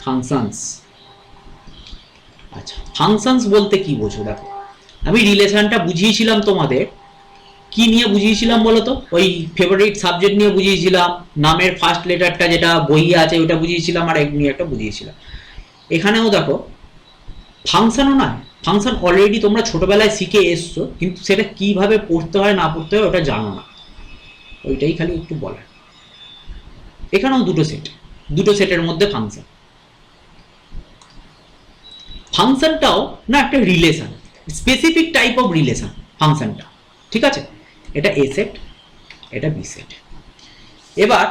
Functions. আচ্ছা, functions বলতে কি বোঝো? দেখো, আমি রিলেশনটা বুঝিয়েছিলাম তোমাদের, কি নিয়ে বুঝিয়েছিলাম বলো তো? ওই ফেভারিট সাবজেক্ট নিয়ে বুঝিয়েছিলাম, নামের ফার্স্ট লেটারটা যেটা বইয়ে আছে ওটা বুঝিয়েছিলাম, আর এক নিয়ে একটা বুঝিয়েছিলাম। এখানেও দেখো ফাংশনও না, ফাংশন অলরেডি তোমরা ছোটবেলায় শিখে এসছো, কিন্তু সেটা কিভাবে পড়তে হয় না পড়তে হয় ওটা জানো না, ওইটাই খালি একটু বলার। এখানেও দুটো সেটের মধ্যে ফাংশন। ফাংশনটাও না একটা relation, specific type of relation ফাংশনটা, ঠিক আছে? এটা এ সেট, এটা বি সেট। এবার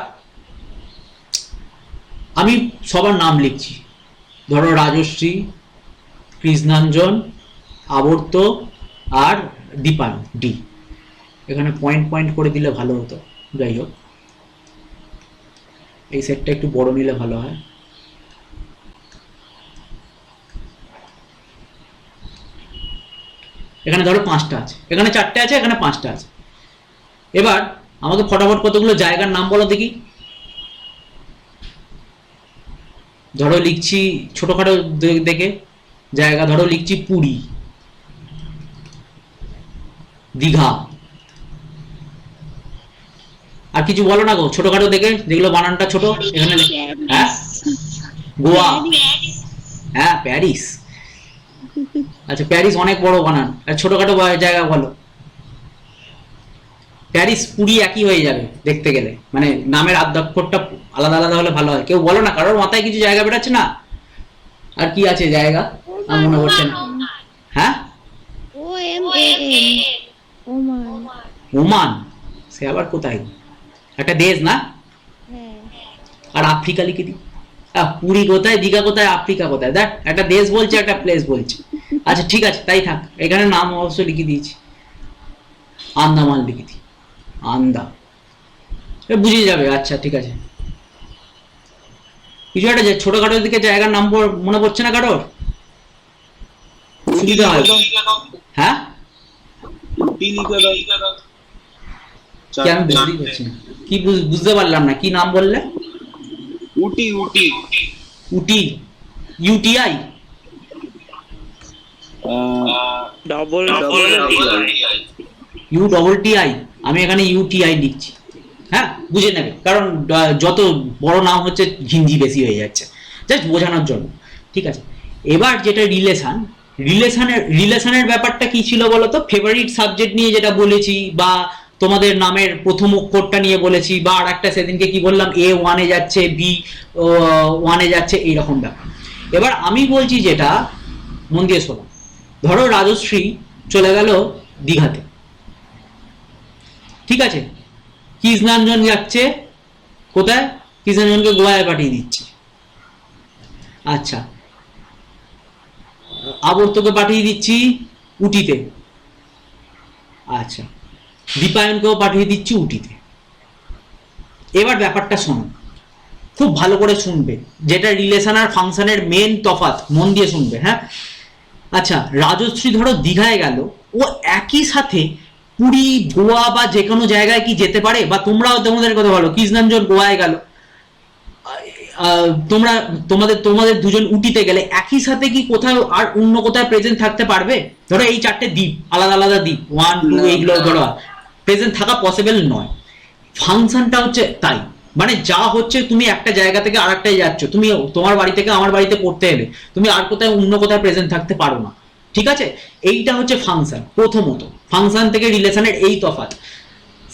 আমি সবার নাম লিখছি, ধরো রাজশ্রী, কৃষ্ণাঞ্জন, আবর্ত আর দীপায়ন, ডি। এখানে পয়েন্ট পয়েন্ট করে দিলে ভালো হতো, যাই হোক এই সেটটা একটু বড় নিলে ভালো হয়। এখানে ধরো 5টা আছে, এখানে 4টে আছে, এখানে 5টা আছে। এবার আমাকে ফটাফট কতগুলো জায়গার নাম বলো দেখি। ধরো লিখছি ছোটখাটো দেখে জায়গা, ধরো লিখছি পুরী, দীঘা। আর কিছু বলো না গো ছোটখাটো দেখে, যেগুলো বানানটা ছোট। এখানে হ্যাঁ, গোয়া, হ্যাঁ প্যারিস। আচ্ছা, প্যারিস অনেক বড় বানান, আর ছোটখাটো জায়গা বলো। প্যারিস পুরি একই হয়ে যাবে দেখতে গেলে, মানে নামের আদ্যাক্ষরটা আলাদা আলাদা হলে ভালো হয়। কেউ বলো না, কারোর মাথায় কিছু জায়গা বেরোচ্ছে না? আর কি আছে জায়গা আমার মনে পড়ছে না। হ্যাঁ, ওমান, সে আবার কোথায়? একটা দেশ না? আর আফ্রিকা লিখে দিই। পুরী কোথায়, দীঘা কোথায়, আফ্রিকা কোথায়? দেখ, একটা দেশ বলছে, একটা প্লেস বলছে। আচ্ছা ঠিক আছে, তাই থাক। এখানে নাম অবশ্য লিখে দিয়েছি, আন্দামান লিখে দিই, আন্দা, বুঝে যাবে। আচ্ছা ঠিক আছে, কিছু একটা ছোটখাটোর দিকে জায়গার নাম মনে পড়ছে না কারোর? সুবিধা হয়। হ্যাঁ, আমি বুঝতেই পারছি না, কি বুঝতে পারলাম না, কি নাম বললে? Ooty Ooty Ooty, UTI, double U double TI. আমি এখানে ইউটিআই লিখছি, হ্যাঁ বুঝে নেবে, কারণ যত বড় নাম হচ্ছে ঘিঞ্জি বেশি হয়ে যাচ্ছে, জাস্ট বোঝানোর জন্য, ঠিক আছে? এবার যেটা রিলেশনের ব্যাপারটা কি ছিল বলো তো? ফেভারিট সাবজেক্ট নিয়ে যেটা বলেছি, বা তোমাদের নামের প্রথম অক্ষরটা নিয়ে বলেছি, বা আর একটা সেদিনকে কি বললাম, এ ওয়ানে যাচ্ছে, বি ওয়ানে যাচ্ছে, এইরকম ব্যাপার। এবার আমি বলছি যেটা, মন দিয়ে শোনো, ধরো রাজশ্রী চলে গেল দীঘাতে, ঠিক আছে? কৃষ্ণাঞ্জন যাচ্ছে কোথায়? কৃষ্ণাঞ্জনকে গোয়ায় পাঠিয়ে দিচ্ছে। আচ্ছা, আবর্তকে পাঠিয়ে দিচ্ছি উটিতে। আচ্ছা, দীপায়নকেও পাঠিয়ে দিচ্ছি উটিতে। এবার ব্যাপারটা শোনো, খুব ভালো করে শুনবে, যেটা রিলেশন আর ফাংশনের মেন তফাৎ, মন দিয়ে শুনবে, হ্যাঁ? আচ্ছা, রাজশ্রী ধরো দীঘায় গেল, ও একই সাথে পুরী, গোয়া বা যে কোনো জায়গায় কি যেতে পারে? বা তোমরাও তোমাদের কথা বলো, কৃষ্ণাঞ্জন গোয়ায় গেল, তোমরা তোমাদের দুজন উটিতে গেলে একই সাথে কি কোথাও আর অন্য কোথাও প্রেজেন্ট থাকতে পারবে? ধরো এই 4টে দ্বীপ, আলাদা আলাদা দ্বীপ, 1 2 এইগুলো ধরো প্রেজেন্ট থাকা পসিবল নয়। ফাংশনটা হচ্ছে তাই, মানে যা হচ্ছে, তুমি একটা জায়গা থেকে আর একটাই যাচ্ছ, তুমি তোমার বাড়ি থেকে আমার বাড়িতে পড়তে এলে, তুমি আর কোথাও অন্য কোথাও প্রেজেন্ট থাকতে পারো না, ঠিক আছে? এইটা হচ্ছে ফাংশন। প্রথমত ফাংশন থেকে রিলেশনের এই তফাৎ।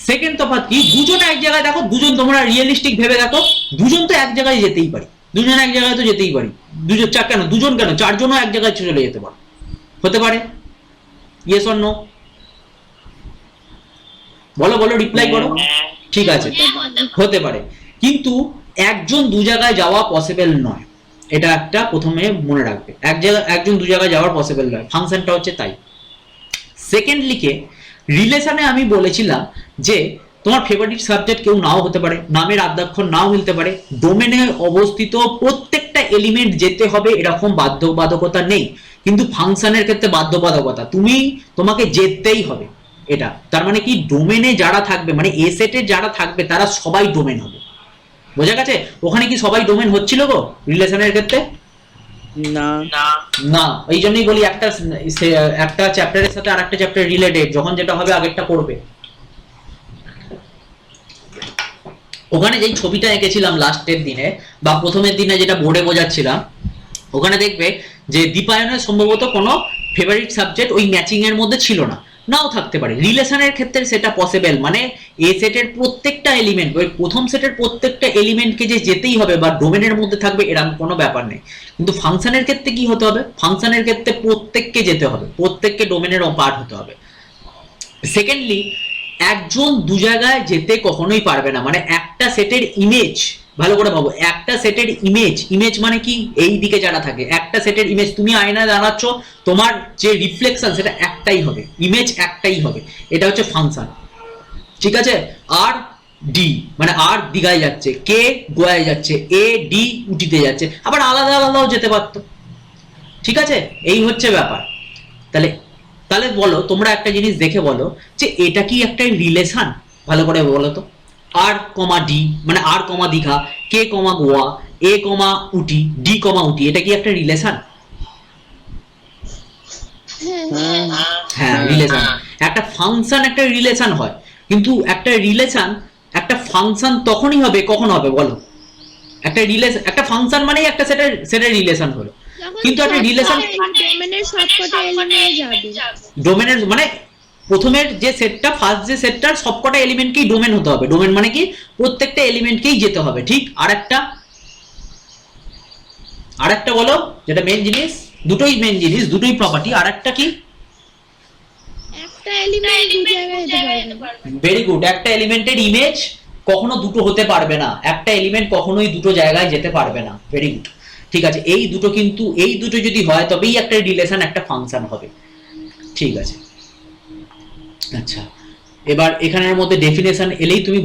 সেকেন্ড তফাৎ কি? দুজন এক জায়গায় দেখো, দুজন তোমরা রিয়েলিস্টিক ভেবে দেখো, দুজন তো এক জায়গায় যেতেই পারি, দুজন এক জায়গায় তো যেতেই পারি, দুজন কেন, দুজন কেন, চারজনও এক জায়গায় চলে যেতে পারে, হতে পারে? Yes or no? বলো বলো, রিপ্লাই করো। ঠিক আছে, হতে পারে, কিন্তু একজন দু জায়গায় যাওয়া পসিবল নয়, এটা একটা প্রথমে মনে রাখবে। একজন দু জায়গায় যাওয়ার পসিবল নয়, ফাংশনটা হচ্ছে তাই। সেকেন্ডলিকে রিলেশনে আমি বলেছিলাম যে তোমার ফেভারিট সাবজেক্ট কেউ নাও হতে পারে, নামের আদ্যাক্ষর নাও মিলতে পারে, ডোমেনে অবস্থিত প্রত্যেকটা এলিমেন্ট যেতে হবে এরকম বাধ্যবাধকতা নেই, কিন্তু ফাংশনের ক্ষেত্রে বাধ্যবাধকতা, তোমাকে যেতেই হবে, এটা তার মানে কি ডোমেনে যারা থাকবে মানে এ সেটে যারা থাকবে তারা সবাই ডোমেন হবে, বোঝা গেছে? ওখানে কি সবাই ডোমেন হচ্ছিল গো রিলেশনের ক্ষেত্রে? না না, এই জন্যই বলি একটা চ্যাপ্টারের সাথে আরেকটা চ্যাপ্টার রিলেটেড, যখন যেটা হবে আগেরটা করবে। ওখানে যেই ছবিটা এঁকেছিলাম লাস্টের দিনে বা প্রথমের দিনে যেটা বোর্ডে বোঝাচ্ছিলাম, ওখানে দেখবে যে দীপায়নের সম্ভবত কোনো ফেভারিট সাবজেক্ট ওই ম্যাচিং এর মধ্যে ছিল না, নাও থাকতে পারে। রিলেশনের ক্ষেত্রে সেটা পসিবল, মানে এ সেটের প্রত্যেকটা এলিমেন্ট ওই প্রথম সেটের প্রত্যেকটা এলিমেন্টকে যে যেতেই হবে বা ডোমেনের মধ্যে থাকবে এরকম কোনো ব্যাপার নেই। কিন্তু ফাংশনের ক্ষেত্রে কি হতে হবে? ফাংশনের ক্ষেত্রে প্রত্যেককে যেতে হবে, প্রত্যেককে ডোমেনের পার্ট হতে হবে। সেকেন্ডলি, একজন দু জায়গায় যেতে কখনোই পারবে না, মানে একটা সেটের ইমেজ, ভালো করে ভাবো, একটা সেটের ইমেজ মানে কি, এই দিকে যারা থাকে একটা সেটের ইমেজ, তুমি আয়নায় দাঁড়াচ্ছ, তোমার যে রিফ্লেকশন সেটা একটাই হবে, ইমেজ একটাই হবে, এটা হচ্ছে ফাংশন, ঠিক আছে? আর ডি মানে আর দিঘায় যাচ্ছে, কে গোয়ায় যাচ্ছে, এ ডি উটিতে যাচ্ছে, আবার আলাদা আলাদাও যেতে পারতো, ঠিক আছে? এই হচ্ছে ব্যাপার। তাহলে তাহলে বলো, তোমরা একটা জিনিস দেখে বলো যে এটা কি একটা রিলেশন? ভালো করে বলো তো। আর কমা ডি মানে আর কমা দীঘা, কে কমা গোয়া, এ কমা উটি, ডি কমা উটি, এটা কি একটা রিলেশন? হ্যাঁ, রিলেশন। একটা ফাংশন একটা রিলেশন হয়, কিন্তু একটা রিলেশন একটা ফাংশন তখনই হবে, কখন হবে বলো? একটা রিলেশন একটা ফাংশন মানেই একটা সেটের রিলেশন হলো, কিন্তু একটা রিলেশন ডোমেনের সবকটা এলিমেন্ট যাবে। ডোমেনের মানে প্রথমের যে সেটটা, ফার্স্ট যে সেটটার সবকটা এলিমেন্টকেই ডোমেন হতে হবে, ডোমেন মানে কি প্রত্যেকটা এলিমেন্টকেই যেতে হবে, ঠিক? আরেকটা বলো, যেটা মেন জিনিস, দুটোই মেন জিনিস, দুটোই প্রপার্টি, আরেকটা কি? একটা এলিমেন্ট দু জায়গায় যেতে পারবে। ভেরি গুড, একটা এলিমেন্টের ইমেজ কখনো দুটো হতে পারবে না, একটা এলিমেন্ট কখনোই দুটো জায়গায় যেতে পারবে না, ভেরি গুড, ঠিক আছে? এই দুটো কিন্তু এই দুটো যদি হয় তবেই একটা রিলেশন একটা ফাংশন হবে, ঠিক আছে? আচ্ছা, এবার এখানের মধ্যে ডেফিনেশন এলেই তুমি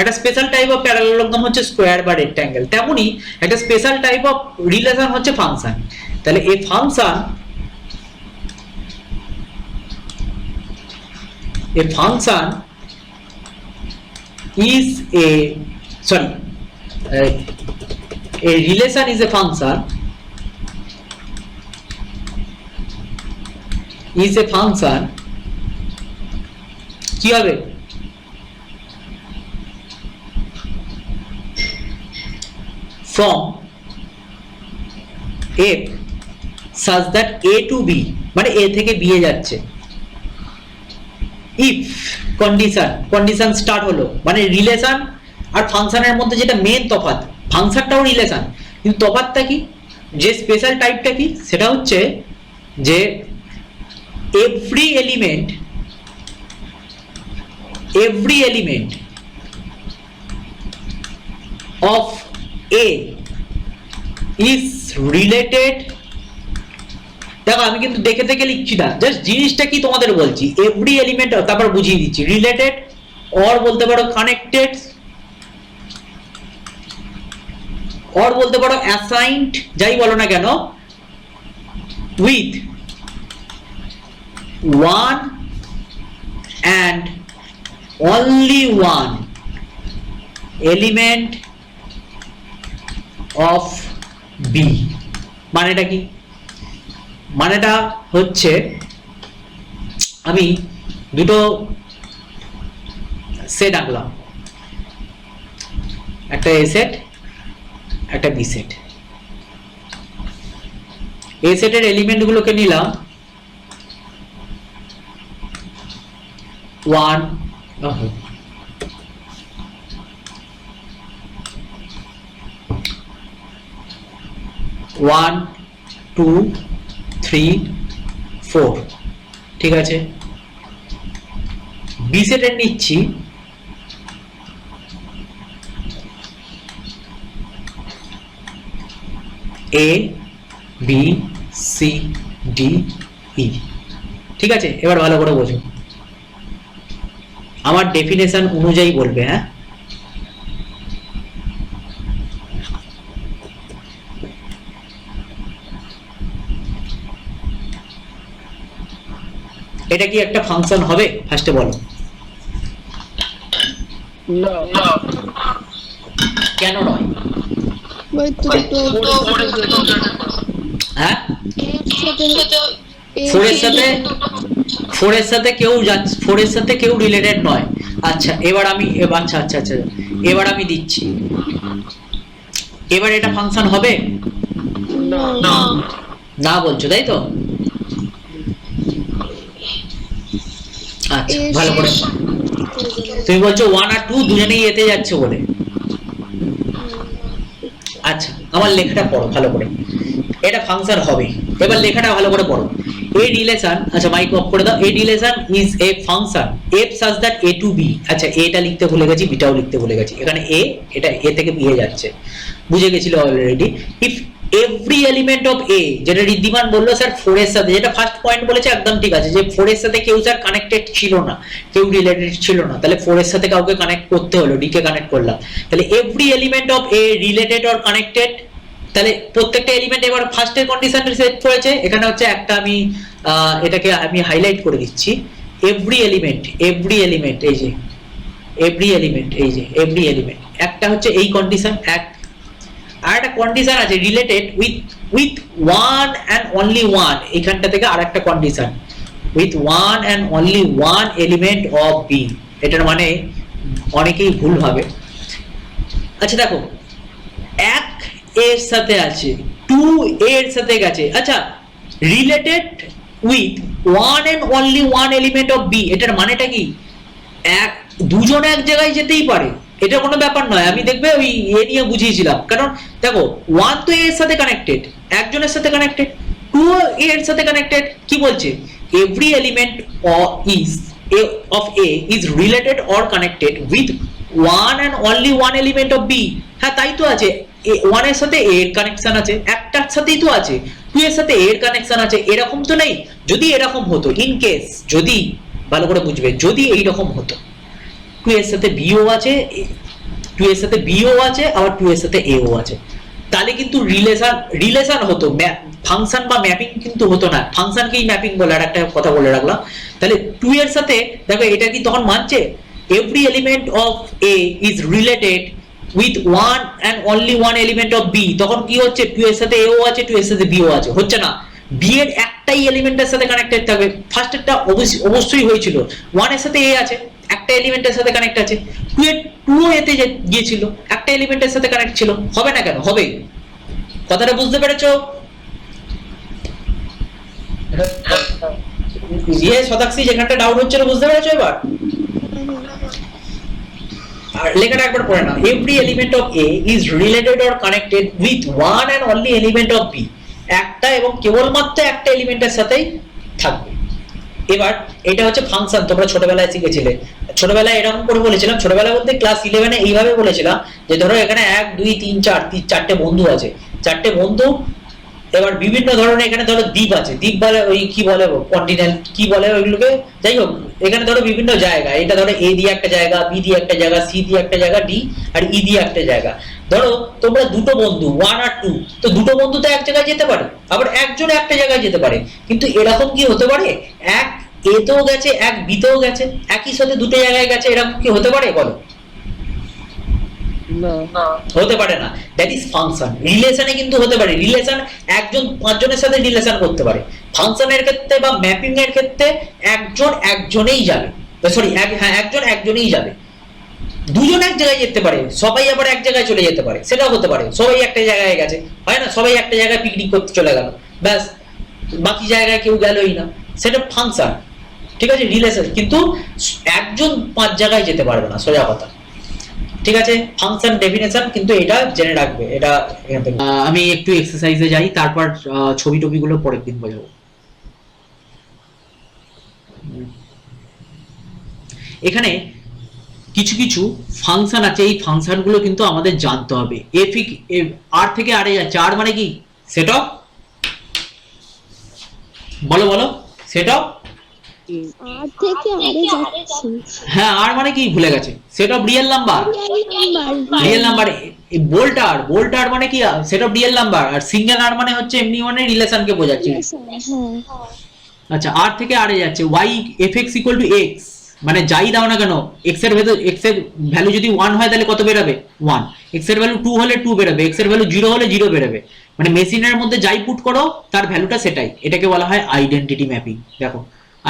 একটা স্পেশাল টাইপ অফ প্যারালেলোগ্রাম হচ্ছে স্কোয়ার বা রেক্ট্যাঙ্গেল, তেমনি একটা স্পেশাল টাইপ অফ রিলেশন হচ্ছে ফাংশন। তাহলে এই function is a sorry a relation is a function কি হবে? from f such that a to b মানে a থেকে b এ যাচ্ছে, ইফ কন্ডিশন স্টার্ট হলো, মানে রিলেশন আর ফাংশনের মধ্যে যেটা মেন তফাৎ, ফাংশনটাও রিলেশন, কিন্তু তফাৎটা কি, যে স্পেশাল টাইপটা কি, সেটা হচ্ছে যে every element of A is related. দেখো আমি কিন্তু দেখে দেখে লিখছি না, জাস্ট জিনিসটা কি তোমাদের বলছি, এভরি এলিমেন্ট, তারপর বুঝিয়ে দিচ্ছি। রিলেটেড অর বলতে পারো কানেক্টেড, অর বলতে পারো অ্যাসাইনড, যাই বলো না কেন, with one and only one element of B. মানেটা কি? মানেটা হচ্ছে আমি দুটো সেট আঁকলাম, একটা এ সেট একটা বি সেট। এ সেটের এলিমেন্ট গুলোকে নিলাম 1 2 3 4, ঠিক আছে? বি সেটের নিচ্ছি A B C D E, ঠিক আছে? এবার ভালো করে বোঝো, আমার ডেফিনেশন অনুযায়ী বলবে, হ্যাঁ? এটা কি একটা ফাংশন হবে? ফার্স্টে বলো না কেন নয়? ওই তো হ্যাঁ এর ফোর এর সাথে কেউ যাচ্ছে, ফোর এর সাথে কেউ রিলেটেড নয়। আচ্ছা এবার আমি আচ্ছা আচ্ছা আচ্ছা এবার আমি দিচ্ছি, এবার এটা ফাংশন হবে? না না বলছো তাই তো? আচ্ছা ভালো করে তুমি বলছো 1 আর 2 দুজনেই এতে যাচ্ছে বলে। আচ্ছা আমার লেখাটা পড়ো ভালো করে, এটা ফাংশন হবে। এবার লেখাটা ভালো করে পড়ো। a relation, আচ্ছা মাইক অফ করে দাও। a relation is a function f such that a to b, আচ্ছা এটা লিখতে ভুলে গেছি, বিটাও লিখতে ভুলে গেছি। এখানে a, এটা a থেকে b এ যাচ্ছে, বুঝে গেছিল already. if every element of a, যেটা ঋদ্ধিমান বললো স্যার 4 এর সাথে, যেটা ফার্স্ট পয়েন্ট বলেছে একদম ঠিক আছে, যে 4 এর সাথে কেউ স্যার কানেক্টেড ছিল না, কেউ রিলেটেড ছিল না, তাহলে 4 এর সাথে কাউকে কানেক্ট করতে হলো, d কে কানেক্ট করলাম। তাহলে every element of a related or connected, তাহলে প্রত্যেকটা এলিমেন্ট এবার ফার্স্টের কন্ডিশন সেট করেছে। এখানে হচ্ছে একটা আমি এটাকে আমি হাইলাইট করে দিচ্ছি। এভরি এলিমেন্ট এই যে এভরি এলিমেন্ট, এই যে এভরি এলিমেন্ট, একটা হচ্ছে এই কন্ডিশন এক, আর একটা কন্ডিশন আছে related with one and only one, এইখানটা থেকে আর একটা condition with one and only one element of B. এটার মানে অনেকেই ভুল ভাবে। আচ্ছা দেখো, এক এর সাথে আছে, 2 এর সাথে গেছে, আচ্ছা related with one and only one element of B, এটার মানেটা কি? এক দুজন এক জায়গায় যেতেই পারে, এটা কোনো ব্যাপার নয়। আমি দেখবে ওই এ নিয়ে বুঝিয়েছিলাম, কারণ দেখো 1 তো এর সাথে কানেক্টেড, একজনের সাথে কানেক্টেড, 2 এর সাথে কানেক্টেড। কি বলছে? Every element of A is related or connected with one and only one element of B. হ্যাঁ তাই তো আছে, 1 এর সাথে A এর কানেকশন আছে, একটার সাথেই তো আছে, 2 এর সাথে A এর কানেকশন আছে, এরকম তো নেই। যদি এরকম হতো, ইন কেস যদি, ভালো করে বুঝবে, যদি এইরকম হতো 2 এর সাথে B ও আছে, 2 এর সাথে B ও আছে, আবার 2 এর সাথে A ও আছে, তাহলে কিন্তু রিলেশন হতো, ফাংশন বা ম্যাপিং কিন্তু হতো না। ফাংশনকেই ম্যাপিং বলে, আর একটা কথা বলে রাখলাম। তাহলে 2 এর সাথে দেখো এটা কি তখন মানছে? Every element of A is related with one and only one element of B, তখন কি হচ্ছে? 2 এর সাথে A ও আছে, 2 এর সাথে B ও আছে, হচ্ছে না? B এর একটাই এলিমেন্টের সাথে কানেক্টেড থাকবে। ফার্স্টেরটা অবশ্যই হয়েছিল, 1 এর সাথে A আছে, একটা এলিমেন্টের সাথে কানেক্ট আছে, 2 এতে গিয়েছিল, একটা এলিমেন্টের সাথে কানেক্ট ছিল, হবে না কেন? হবে। কথাটা বুঝতে পেরেছো? শতাক্ষী যেখানটা ডাউট হচ্ছিল বুঝতে পেরেছো এবার? আর লেখাটা একবার পড়ে নাও। Every element of A is related or connected with one and only element of B, একটা এবং কেবলমাত্র একটা এলিমেন্টের সাথেই থাকবে। এবার এটা হচ্ছে ফাংশন, তোমরা ছোটবেলায় শিখেছিলে। ছোটবেলায় এরকম করে বলেছিলাম, ছোটবেলায় বলতে ক্লাস 11-এ এইভাবে বলেছিলাম যে ধরো এখানে 1 2 3 4 চারটে বন্ধু আছে, চারটে বন্ধু, এবার বিভিন্ন ধরনের এখানে ধরো দ্বীপ আছে, দ্বীপ বলে ওই কি বলে কন্টিনেন্ট কি বলে ওইগুলোকে, যাই হোক এখানে ধরো বিভিন্ন জায়গা, এটা ধরো A দিয়ে একটা জায়গা, B দিয়ে একটা জায়গা, C দিয়ে একটা জায়গা, D আর E দিয়ে একটা জায়গা। ধরো তোমরা দুটো বন্ধু 1 আর 2, তো দুটো বন্ধু তো এক জায়গায় যেতে পারে, আবার একজন একটা জায়গায় যেতে পারে, কিন্তু এরকম কি হতে পারে এক A তেও গেছে, এক B তেও গেছে, একই সাথে দুটো জায়গায় গেছে, এরকম কি হতে পারে বলো? না হতে পারে না। That is function. রিলেশনে কিন্তু হতে পারে, রিলেশন একজন 5 জনের সাথে রিলেশন করতে পারে। ফাংশনের ক্ষেত্রে বা ম্যাপিং এর ক্ষেত্রে একজনেই যাবে, সরি একজন একজনেই যাবে। দুজন এক জায়গায় যেতে পারে, সবাই আবার এক জায়গায় চলে যেতে পারে, সেটাও হতে পারে। সবাই একটা জায়গায় গেছে, হয় না, সবাই একটা জায়গায় পিকনিক করতে চলে গেল, ব্যাস বাকি জায়গায় কেউ গেলই না, সেটা ফাংশন। ঠিক আছে, রিলেশন। কিন্তু একজন 5 জায়গায় যেতে পারবে না, সোজা কথা। ঠিক আছে, ফাংশন ডেফিনেশন কিন্তু এটা জেনে রাখবে। এটা এখান থেকে আমি একটু এক্সারসাইজে যাই, তারপর ছবি টবিগুলো পরের দিন বোঝাবো। এখানে কিছু কিছু ফাংশন আছে, এই ফাংশনগুলো কিন্তু আমাদের জানতে হবে। আর থেকে আরে যাচ্ছে, আর মানে কি? সেট অফ, বলো বলো, সেট অফ আর থেকে আরে যাচ্ছে, হ্যাঁ আর মানে কি ভুলে গেছে? Set of real number, real number. Bold R মানে কি? Set of real number. আর সিঙ্গেল আর মানে হচ্ছে এমনি মানে রিলেশনকে বোঝাচ্ছে, আচ্ছা আর থেকে আরে যাচ্ছে y fx equal to x, মানে যাই দাও না কেন x এর ভেতর x এর ভ্যালু যদি 1 হয় তাহলে কত বেরোবে 1, x এর ভ্যালু 2 হলে 2 বেরোবে, x এর ভ্যালু 0 হলে 0 বেরোবে, মানে মেশিনের মধ্যে যাই পুট করো তার ভ্যালুটা সেটাই। এটাকে বলা হয় আইডেন্টিটি ম্যাপিং। দেখো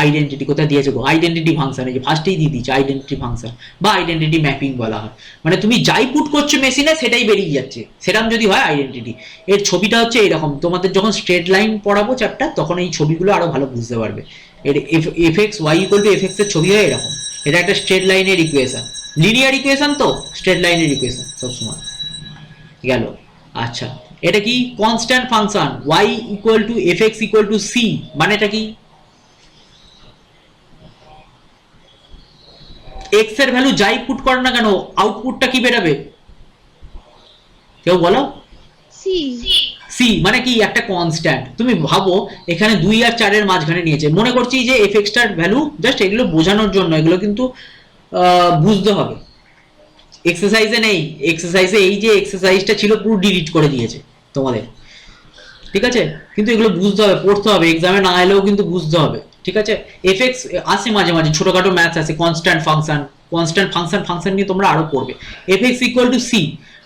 আইডেন্টিটি কোথায় দিয়েছে গো, আইডেন্টিটি ফাংশন, এই যে ফার্স্টেই দিয়ে দিয়েছে আইডেন্টিটি ফাংশন বা আইডেন্টিটি ম্যাপিং বলা হয়, মানে তুমি যাই পুট করছো মেশিনে সেটাই বেরিয়ে যাচ্ছে, সেরকম যদি হয় আইডেন্টিটি। এর ছবিটা হচ্ছে এরকম, তোমাদের যখন স্ট্রেট লাইন পড়াবো চ্যাপ্টার তখন এই ছবিগুলো আরো ভালো বুঝতে পারবে। এর f x y equal to f x এর ছবি হয় এরকম, এটা একটা স্ট্রেট লাইনের ইকুয়েশন, লিনিয়ার ইকুয়েশন তো স্ট্রেট লাইনের ইকুয়েশন সবসময় গেল। আচ্ছা এটা কি constant function y equal to fx equal to c, মানে এটা কি x এর ভ্যালু যাই পুট করো না কেন আউটপুটটা কি বেরোবে, কেউ বলো? সি। সি মানে কি একটা কনস্ট্যান্ট। তুমি ভাবো এখানে 2 আর 4 এর মাঝখানে নিয়েছে, মনে করছি যে fx টার ভ্যালু জাস্ট এগুলো বোঝানোর জন্য, এগুলো কিন্তু বুঝতে হবে, এক্সারসাইজে নেই, এক্সারসাইজে এই যে এক্সারসাইজটা ছিল পুরো ডিলিট করে দিয়েছে তোমাদের, ঠিক আছে, কিন্তু এগুলো বুঝতে হবে, পড়তে হবে, এক্সামে না এলেও কিন্তু বুঝতে হবে, ঠিক আছে। এফএক্স আসে মাঝে মাঝে, ছোটখাটো ম্যাথস আছে, কনস্ট্যান্ট ফাংশন নিয়ে তোমরা আরো পড়বে। এফএক্স ইকুয়াল টু সি,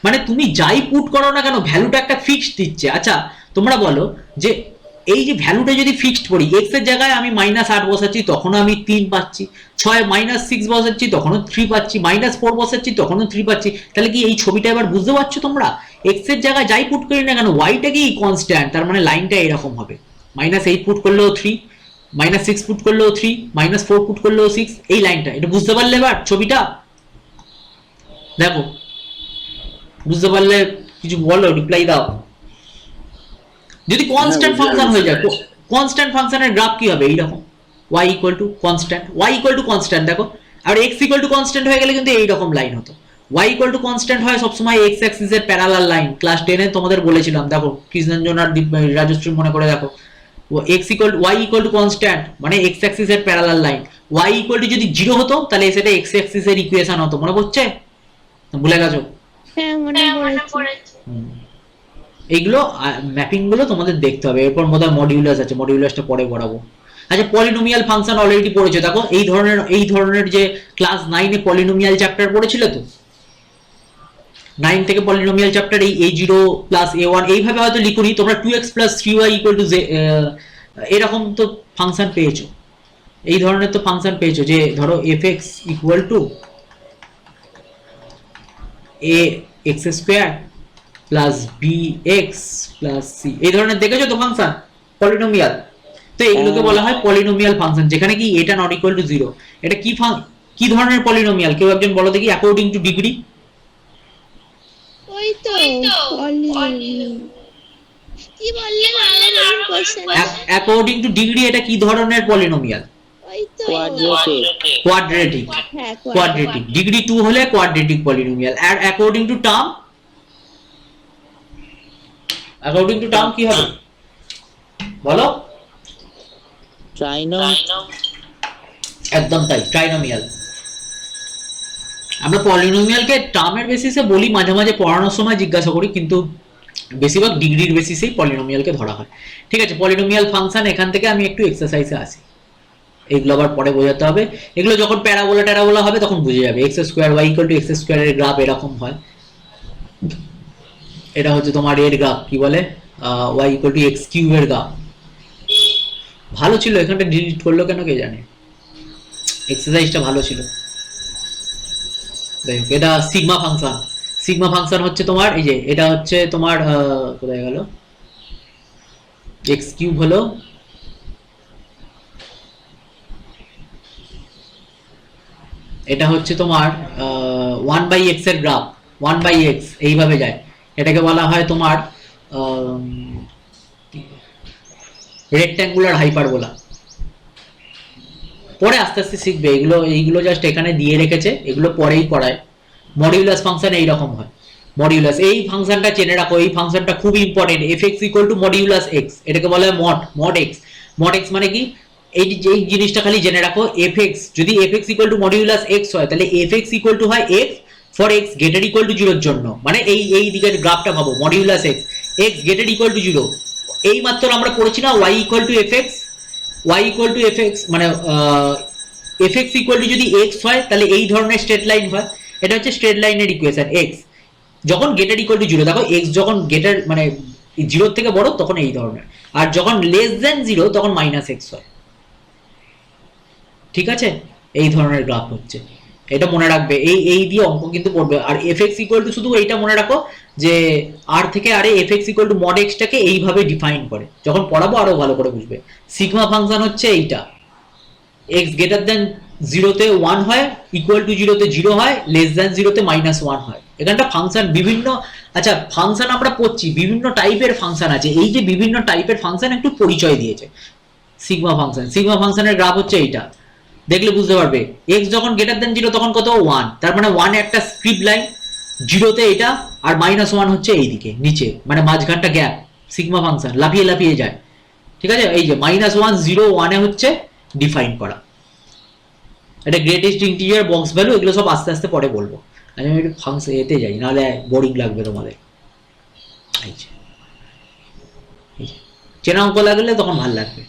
মানে তুমি যাই পুট করো না কেন ভ্যালুটা একটা ফিক্সড দিচ্ছে। আচ্ছা তোমরা বলো যে এই যে ভ্যালুটা যদি ফিক্সড করি, এক্স এর জায়গায় আমি -8 বসাচ্ছি তখনও আমি 3 পাচ্ছি, 6 বসাচ্ছি তখনও 3 পাচ্ছি, -4 বসাচ্ছি তখনও 3 পাচ্ছি, তাহলে কি এই ছবিটা এবার বুঝতে পারছো তোমরা? এক্স এর জায়গায় যাই পুট করি না কেন ওয়াইটা কি কনস্ট্যান্ট, তার মানে লাইনটা এরকম হবে, -8 পুট করলেও 3, -6 পুট করলেও 3, -4 পুট করলেও 6, এই লাইনটা। এটা বুঝতে পারলে এবার ছবিটা? দেখো বুঝতে পারলে কিছু বলো, রিপ্লাই দাও। যদি কনস্ট্যান্ট ফাংশন হয়ে যায়, কনস্ট্যান্ট ফাংশনের গ্রাফ কি হবে এইরকম, y ইকুয়াল টু কনস্ট্যান্ট, দেখো, আর x ইকুয়াল টু কনস্ট্যান্ট হয়ে গেলে কিন্তু এইরকম লাইন হতো। y ইকুয়াল টু কনস্ট্যান্ট হয় সবসময় x অ্যাক্সিসের প্যারালাল লাইন, ক্লাস 10 এ তোমাদের বলেছিলাম, দেখো কৃষ্ণঞ্জন আর রাজশ্রী মনে করে দেখো, y ইকুয়াল টু কনস্ট্যান্ট মানে x অ্যাক্সিসের parallel line, y equal to যদি 0 হতো তাহলে সেটা x অ্যাক্সিসের ইকুয়েশন হতো, মনে পড়ছে? ভুলে গেছো? হ্যাঁ মনে পড়েছে। এইগুলো ম্যাপিং গুলো তোমাদের দেখতে হবে। এরপর মধ্যে মডিউলাস আছে, মডিউলাসটা পরে পড়াবো। আচ্ছা পলিনোমিয়াল ফাংশন অলরেডি পড়েছো, দেখো এই ধরনের যে ক্লাস 9 এ পলিনোমিয়াল চ্যাপ্টার পড়েছিলে তো, 9 থেকে পলিনোমিয়াল চ্যাপ্টার এই a0 প্লাস a1 এইভাবে হয়তো লিখুনি তোমরা, 2x plus 3y equal to এরকম তো ফাংশন পেয়েছো, এই ধরনের তো ফাংশন পেয়েছো, যে ধরো fx equal two ax square plus bx plus c, এই ধরনের দেখেছো তো ফাংশন পলিনোমিয়াল। তো এগুলোকে বলা হয় পলিনোমিয়াল ফাংশন, যেখানে কি এটা নট ইকুয়াল টু 0। এটা কি ধরনের পলিনোমিয়াল, কেউ একজন বলো দেখি, অ্যাকর্ডিং টু ডিগ্রি। ওই তো কি বললেন আবার কোশ্চেন, অ্যাকর্ডিং টু ডিগ্রি এটা কি ধরনের পলিনোমিয়াল? ওই তো কোয়াড্রেটিক, হ্যাঁ কোয়াড্রেটিক, ডিগ্রি 2 হলে কোয়াড্রেটিক পলিনোমিয়াল। আর according to term, according to term কি হবে বলো? একদম তাই, ট্রাইনোমিয়াল। আমরা পলিনোমিয়ালকে টার্মের বেসিসে বলি, মাঝে মাঝে পড়ানোর সময় জিজ্ঞাসা করি, কিন্তু বেশিরভাগ ডিগ্রির বেসিসেই পলিনোমিয়ালকে ধরা হয়, ঠিক আছে। পলিনোমিয়াল ফাংশন এখান থেকে আমি একটু এক্সারসাইজে আসি, এগুলো আবার পরে বোঝাতে হবে, এগুলো যখন প্যারাবোলা হবে তখন বুঝে যাবে। x square y equal to x স্কয়ারের গ্রাফ এরকম হয়, এটা হচ্ছে তোমার এর গ্রাফ, কি বলে y ইকুয়াল টু x কিউবের গ্রাফ। ভালো ছিল, এখানটা ডিলিট করলো কেন কে জানে, এক্সারসাইজটা ভালো ছিল। দেখো এটা সিগমা ফাংশন, সিগমা ফাংশন হচ্ছে তোমার এই যে, এটা হচ্ছে তোমার কোথায় গেল, x কিউব হলো এটা হচ্ছে তোমার 1/x এর গ্রাফ, 1/x এইভাবে যায়, এটাকে বলা হয় তোমার রেক্ট্যাঙ্গুলার হাইপারবোলা। পরে আস্তে আস্তে শিখবে এইগুলো জাস্ট এখানে দিয়ে রেখেছে, এগুলো পরেই পড়ায়। মডিউলাস ফাংশন এইরকম হয়, মডিউলাস, এই ফাংশনটা জেনে রাখো, এই ফাংশনটা খুব important, fx equal two modulus x, এটাকে বলা হয় মড x। মড x মানে কি, এই জিনিসটা খালি জেনে রাখো, fx যদি fx equal two modulus x হয় তাহলে fx ইকুয়াল টু হয় x for x greater equal two 0 এর জন্য, মানে এই দিকের গ্রাফটা ভাবো, modulus x, x greater equal two 0, এই মাত্র আমরা পড়েছি না y equal to fx, y equal to fx মানে fx ইকুয়াল টু যদি x হয় তাহলে এই ধরনের স্ট্রেট লাইন হয়। এটা হচ্ছে স্ট্রেট লাইনের ইকুয়েশন। x যখন গেটার ইকুয়াল টু 0, দেখো x যখন গেটার মানে 0 থেকে বড় তখন এই ধরনের, আর যখন লেস দেন 0 তখন মাইনাস x হয়। ঠিক আছে, এই ধরনের গ্রাফ হচ্ছে, এটা মনে রাখবে, এই দিয়ে অঙ্ক কিন্তু পড়বে। আর fx ইকুয়াল টু শুধু এইটা মনে রাখো যে r থেকে r এ fx equal two mod x টাকে এইভাবে ডিফাইন করে, যখন পড়াবো আরো ভালো করে বুঝবে। সিগমা ফাংশন হচ্ছে এইটা, x গ্রেটার দেন 0 তে 1 হয়, ইকুয়াল টু 0 তে 0 হয়, লেস দেন 0 তে -1 হয়। এখানটা ফাংশন বিভিন্ন, আচ্ছা ফাংশন আমরা পড়ছি, বিভিন্ন টাইপের ফাংশন আছে, এই যে বিভিন্ন টাইপের ফাংশন একটু পরিচয় দিয়েছে। সিগমা ফাংশনের গ্রাফ হচ্ছে এইটা, দেখলে বুঝতে পারবে। x যখন গ্রেটার দেন 0 তখন কত 1, তার মানে 1 একটা স্ক্রিপ্ট লাইন, 0 তে এটা, আর -1 হচ্ছে এইদিকে নিচে, মানে মাঝখানটা গ্যাপ। সিগমা ফাংশন লাফিয়ে লাফিয়ে যায়, ঠিক আছে। এই যে -1 0 1 এ হচ্ছে ডিফাইন করা, এটা গ্রেটেস্ট ইন্টিজার, বক্স ভ্যালু, এগুলো সব আস্তে আস্তে পরে বলবো। আমি একটু ফাংশন এতে যাই, নাহলে বোরিং লাগবে তোমাদের। এই যে চেনা অঙ্ক লাগলে তখন ভালো লাগবে,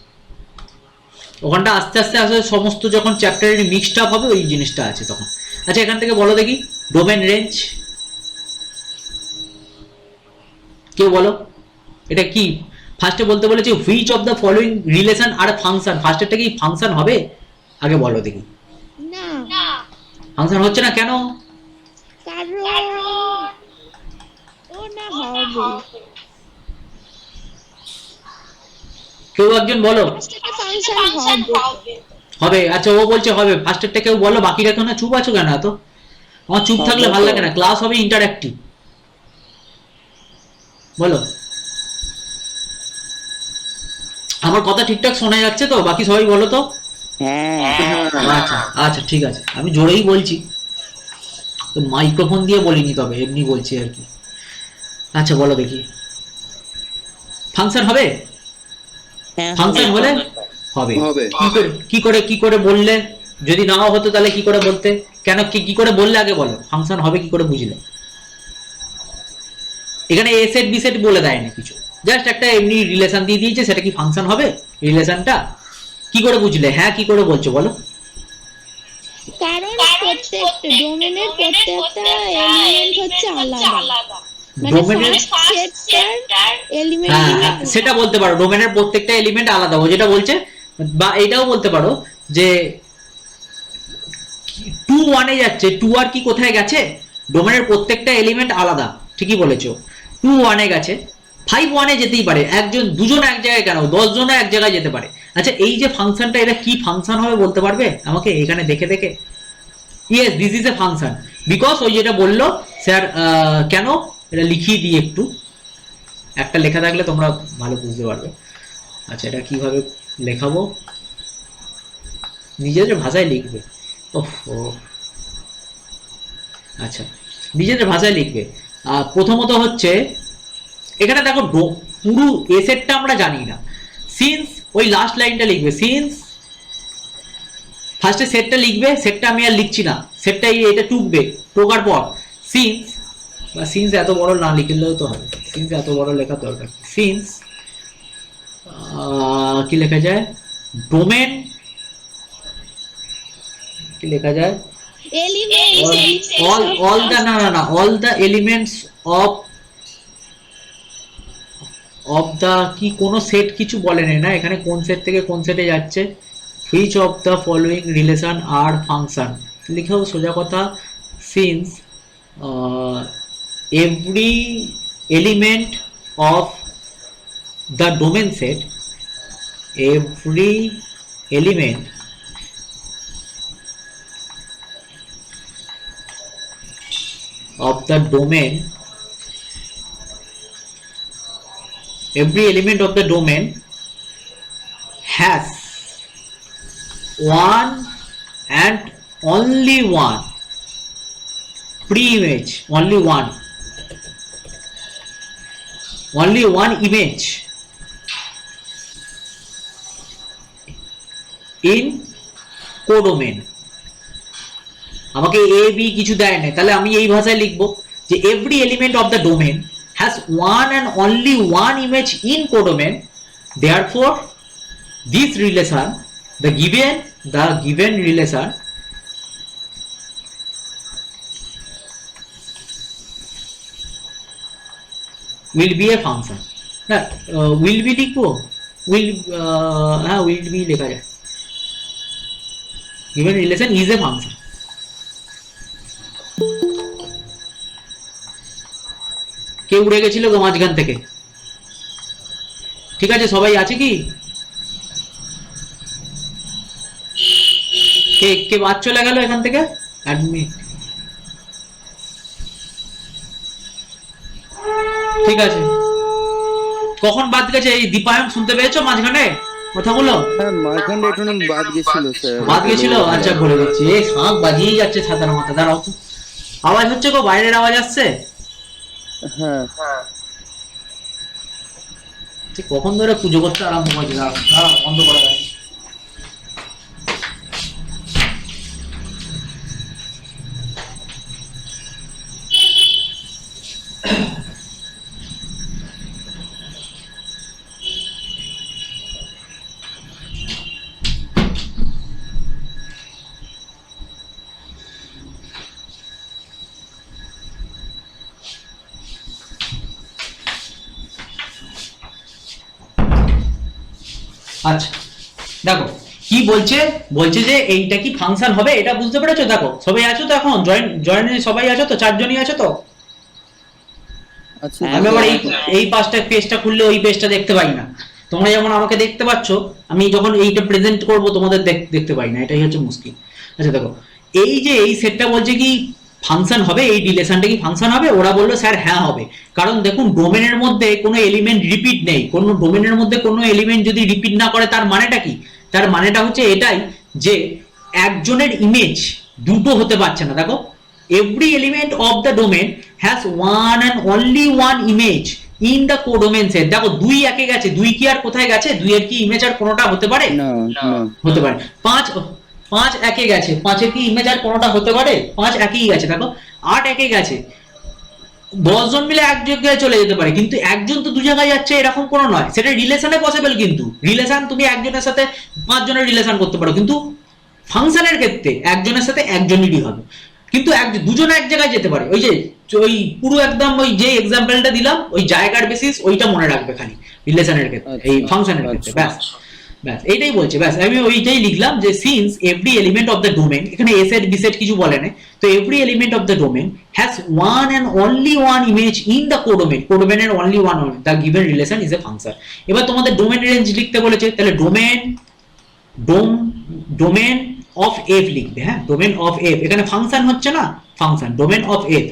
ওখানটা আস্তে আস্তে আসলে সমস্ত যখন চ্যাপ্টারের মিক্সড আপ হবে ওই জিনিসটা আছে তখন। আচ্ছা এখান থেকে বলো দেখি ডোমেন রেঞ্জ, কেউ বলো এটা কি? ফার্স্টে বলতে বলেছে which of the following relation are function, ফার্স্টেরটা কি ফাংশন হবে? আগে বলো দেখি। না, ফাংশন হচ্ছে না কেন? কারণ ও না হবে, কেউ একজন বলো। সেটা ফাংশন হবে। হবে, আচ্ছা ও বলছে হবে, ফার্স্টেরটা কেউ বলো, বাকিরা কেন চুপ আছো কেন? এত আমার চুপ থাকলে ভালো লাগে না, ক্লাস হবে ইন্টারঅ্যাক্টিভ। বলো, আমার কথা ঠিকঠাক শোনা যাচ্ছে তো? বাকি সবাই বলো তো। আচ্ছা আচ্ছা ঠিক আছে, আমি জোরেই বলছি, তো মাইক্রোফোন দিয়ে বলিনি, তবে এমনি বলছি আর কি। আচ্ছা বলো দেখি, ফাংশন হবে? ফাংশন হলে হবে। কি করে বললে? যদি নাও হতো তাহলে কি করে বলতে? কেন কি করে বললে আগে বলো, ফাংশন হবে কি করে বুঝলে? এখানে এ সেট বি সেট বলে দেয়নি কিছু, জাস্ট একটা এমনি রিলেশন দিয়ে দিয়েছে, সেটা কি ফাংশন হবে? রিলেশনটা কি করে বুঝলে? হ্যাঁ কি করে বলছো বলো? কারণ প্রত্যেকটা ডোমেনের প্রত্যেকটা এলিমেন্ট হচ্ছে আলাদা, ডোমেনের সেটটার এলিমেন্ট, হ্যাঁ সেটা বলতে পারো, ডোমেনের প্রত্যেকটা এলিমেন্ট আলাদা, ও যেটা বলছে। বা এটাও বলতে পারো যে 2 1 এ যাচ্ছে, 2 আর কি কোথায় গেছে? ডোমেনের প্রত্যেকটা এলিমেন্ট আলাদা, ঠিকই বলেছো। 2 1 এ গেছে, 5 1 এ যেতেই পারে, একজন দুজন এক জায়গায় কেন, 10 জন এক জায়গায় যেতে পারে। আচ্ছা এই যে ফাংশনটা, এটা কি ফাংশন হবে বলতে পারবে আমাকে এখানে দেখে দেখে? Yes, this is a function, because ওই যেটা বললো স্যার, কেন এটা লিখিয়ে দিই একটু, একটা লেখা থাকলে তোমরা ভালো বুঝতে পারবে। আচ্ছা এটা কিভাবে লেখাবো? নিজেদের ভাষায় লিখবে। ওহো, আচ্ছা নিজেদের ভাষায় লিখবে। প্রথমত হচ্ছে এখানে দেখো, পুরো এসেটটা আমরা জানি না, সিন্স ওই লাস্ট লাইনটা লিখবে, সিন্স ফার্স্টে সেটটা লিখবে, সেটটা আমি আর লিখছি না, সেটটা এটা টুকবে, টোকার পর সিন্স, বা সিন্স এত বড় না লিখলেও তো হবে, সিন্স এত বড় লেখা দরকার। সিন্স কি লেখা যায়? ডোমেন কি লেখা যায়? all the না all the elements of the কি কোনো সেট কিছু বলেনি না এখানে, কোন সেট থেকে কোন সেটে যাচ্ছে। which of the following relation are function, লিখাও সোজা কথা। since every element of the domain set, every element of the domain, every element of the domain has one and only one pre-image, only one image in codomain। আমাকে A B কিছু দেয় না, তাহলে আমি এই ভাষায় লিখবো যে every element of the domain has one and only one image in codomain, therefore this relation, the given relation will be a function. না will be লিখবো, will হ্যাঁ will be লেখা যায়, given relation is a function. কেউ উড়ে গেছিল গো মাঝখান থেকে? ঠিক আছে, সবাই আছে কি? কে কে বাদ চলে গেল এখান থেকে? অ্যাডমিট, ঠিক আছে। কখন বাদ গেছে? এই দীপায়ন শুনতে পেয়েছো মাঝখানে কথাগুলো? হ্যাঁ মাঝখানে একটু না বাদ গেছিল স্যার। বাদ গেছিল, আচ্ছা বলে দিচ্ছি। এই শাঁখ বাজিয়েই যাচ্ছে ছাতার মাথা। দাঁড়াও তো, আওয়াজ হচ্ছে গো, বাইরের আওয়াজ আসছে। হ্যাঁ ঠিক কখন ধরে পুজো করতে আরম্ভ করেছে? দাঁড়াও বন্ধ করে দেয়। আচ্ছা দেখো কি বলছে, বলছে যে এইটা কি ফাংশন হবে, এটা বুঝতে পেরেছো? দেখো সবাই আছো তো এখন? জয়েন সবাই আছো তো? 4 জনই আছো তো? আচ্ছা আমি আবার এই পাঁচটা পেজটা খুললে ওই পেজটা দেখতে পাই না। তোমরা যেমন আমাকে দেখতে পাচ্ছ, আমি যখন এইটা প্রেজেন্ট করব তোমাদের দেখতে পাই না, এটাই হচ্ছে মুশকিল। আচ্ছা দেখো, এই যে এই সেটটা বলছে কি ফাংশন হবে, এই রিলেশনটা কি ফাংশন হবে? ওরা বললো স্যার হ্যাঁ হবে, কারণ দেখুন ডোমেনের মধ্যে কোনো এলিমেন্ট রিপিট নেই। কোনো ডোমেনের মধ্যে কোনো এলিমেন্ট যদি রিপিট না করে তার মানেটা কি? তার মানেটা হচ্ছে এটাই যে একজনের ইমেজ দুটো হতে পারছে না। দেখো, every element of the domain has one and only one image in the codomain set. দেখো দুই একে গেছে, দুই কি আর কোথায় গেছে? দুইয়ের কি ইমেজ আর কোনোটা হতে পারে? না হতে পারে। পাঁচ একে গেছে, পাঁচের কি ইমেজ আর কোনোটা হতে পারে? পাঁচ একই গেছে। দেখো 8 একে গেছে, 10 জন মিলে এক জায়গায় চলে যেতে পারে, কিন্তু একজন তো দু জায়গায় যাচ্ছে এরকম কোনো নয়। সেটা রিলেশনে পসিবল, কিন্তু রিলেশন তুমি একজনের সাথে 5 জনের রিলেশন করতে পারো, কিন্তু ফাংশনের ক্ষেত্রে একজনের সাথে একজনেরই হবে। কিন্তু দুজনে এক জায়গায় যেতে পারে। ওই যে ওই পুরো একদম ওই যে এক্সাম্পলটা দিলাম, ওই জায়গার বেসিস ওইটা মনে রাখবে খালি রিলেশনের ক্ষেত্রে, এই ফাংশনের ক্ষেত্রে। ব্যাস ব্যাস এইটাই বলছে, ব্যাস আমি ওইটাই লিখলাম যে since every element of the domain, এখানে এ সেট বি সেট কিছু বলে না, তো every element of the domain has one and only one image in the codomain, কোডোমেনের only one, the given relation is a function. এবার তোমাদের domain range লিখতে বলেছে, তাহলে ডোমেন অফ এফ লিখবে। হ্যাঁ, ডোমেন অফ এফ, এখানে ফাংশন হচ্ছে না, function domain of F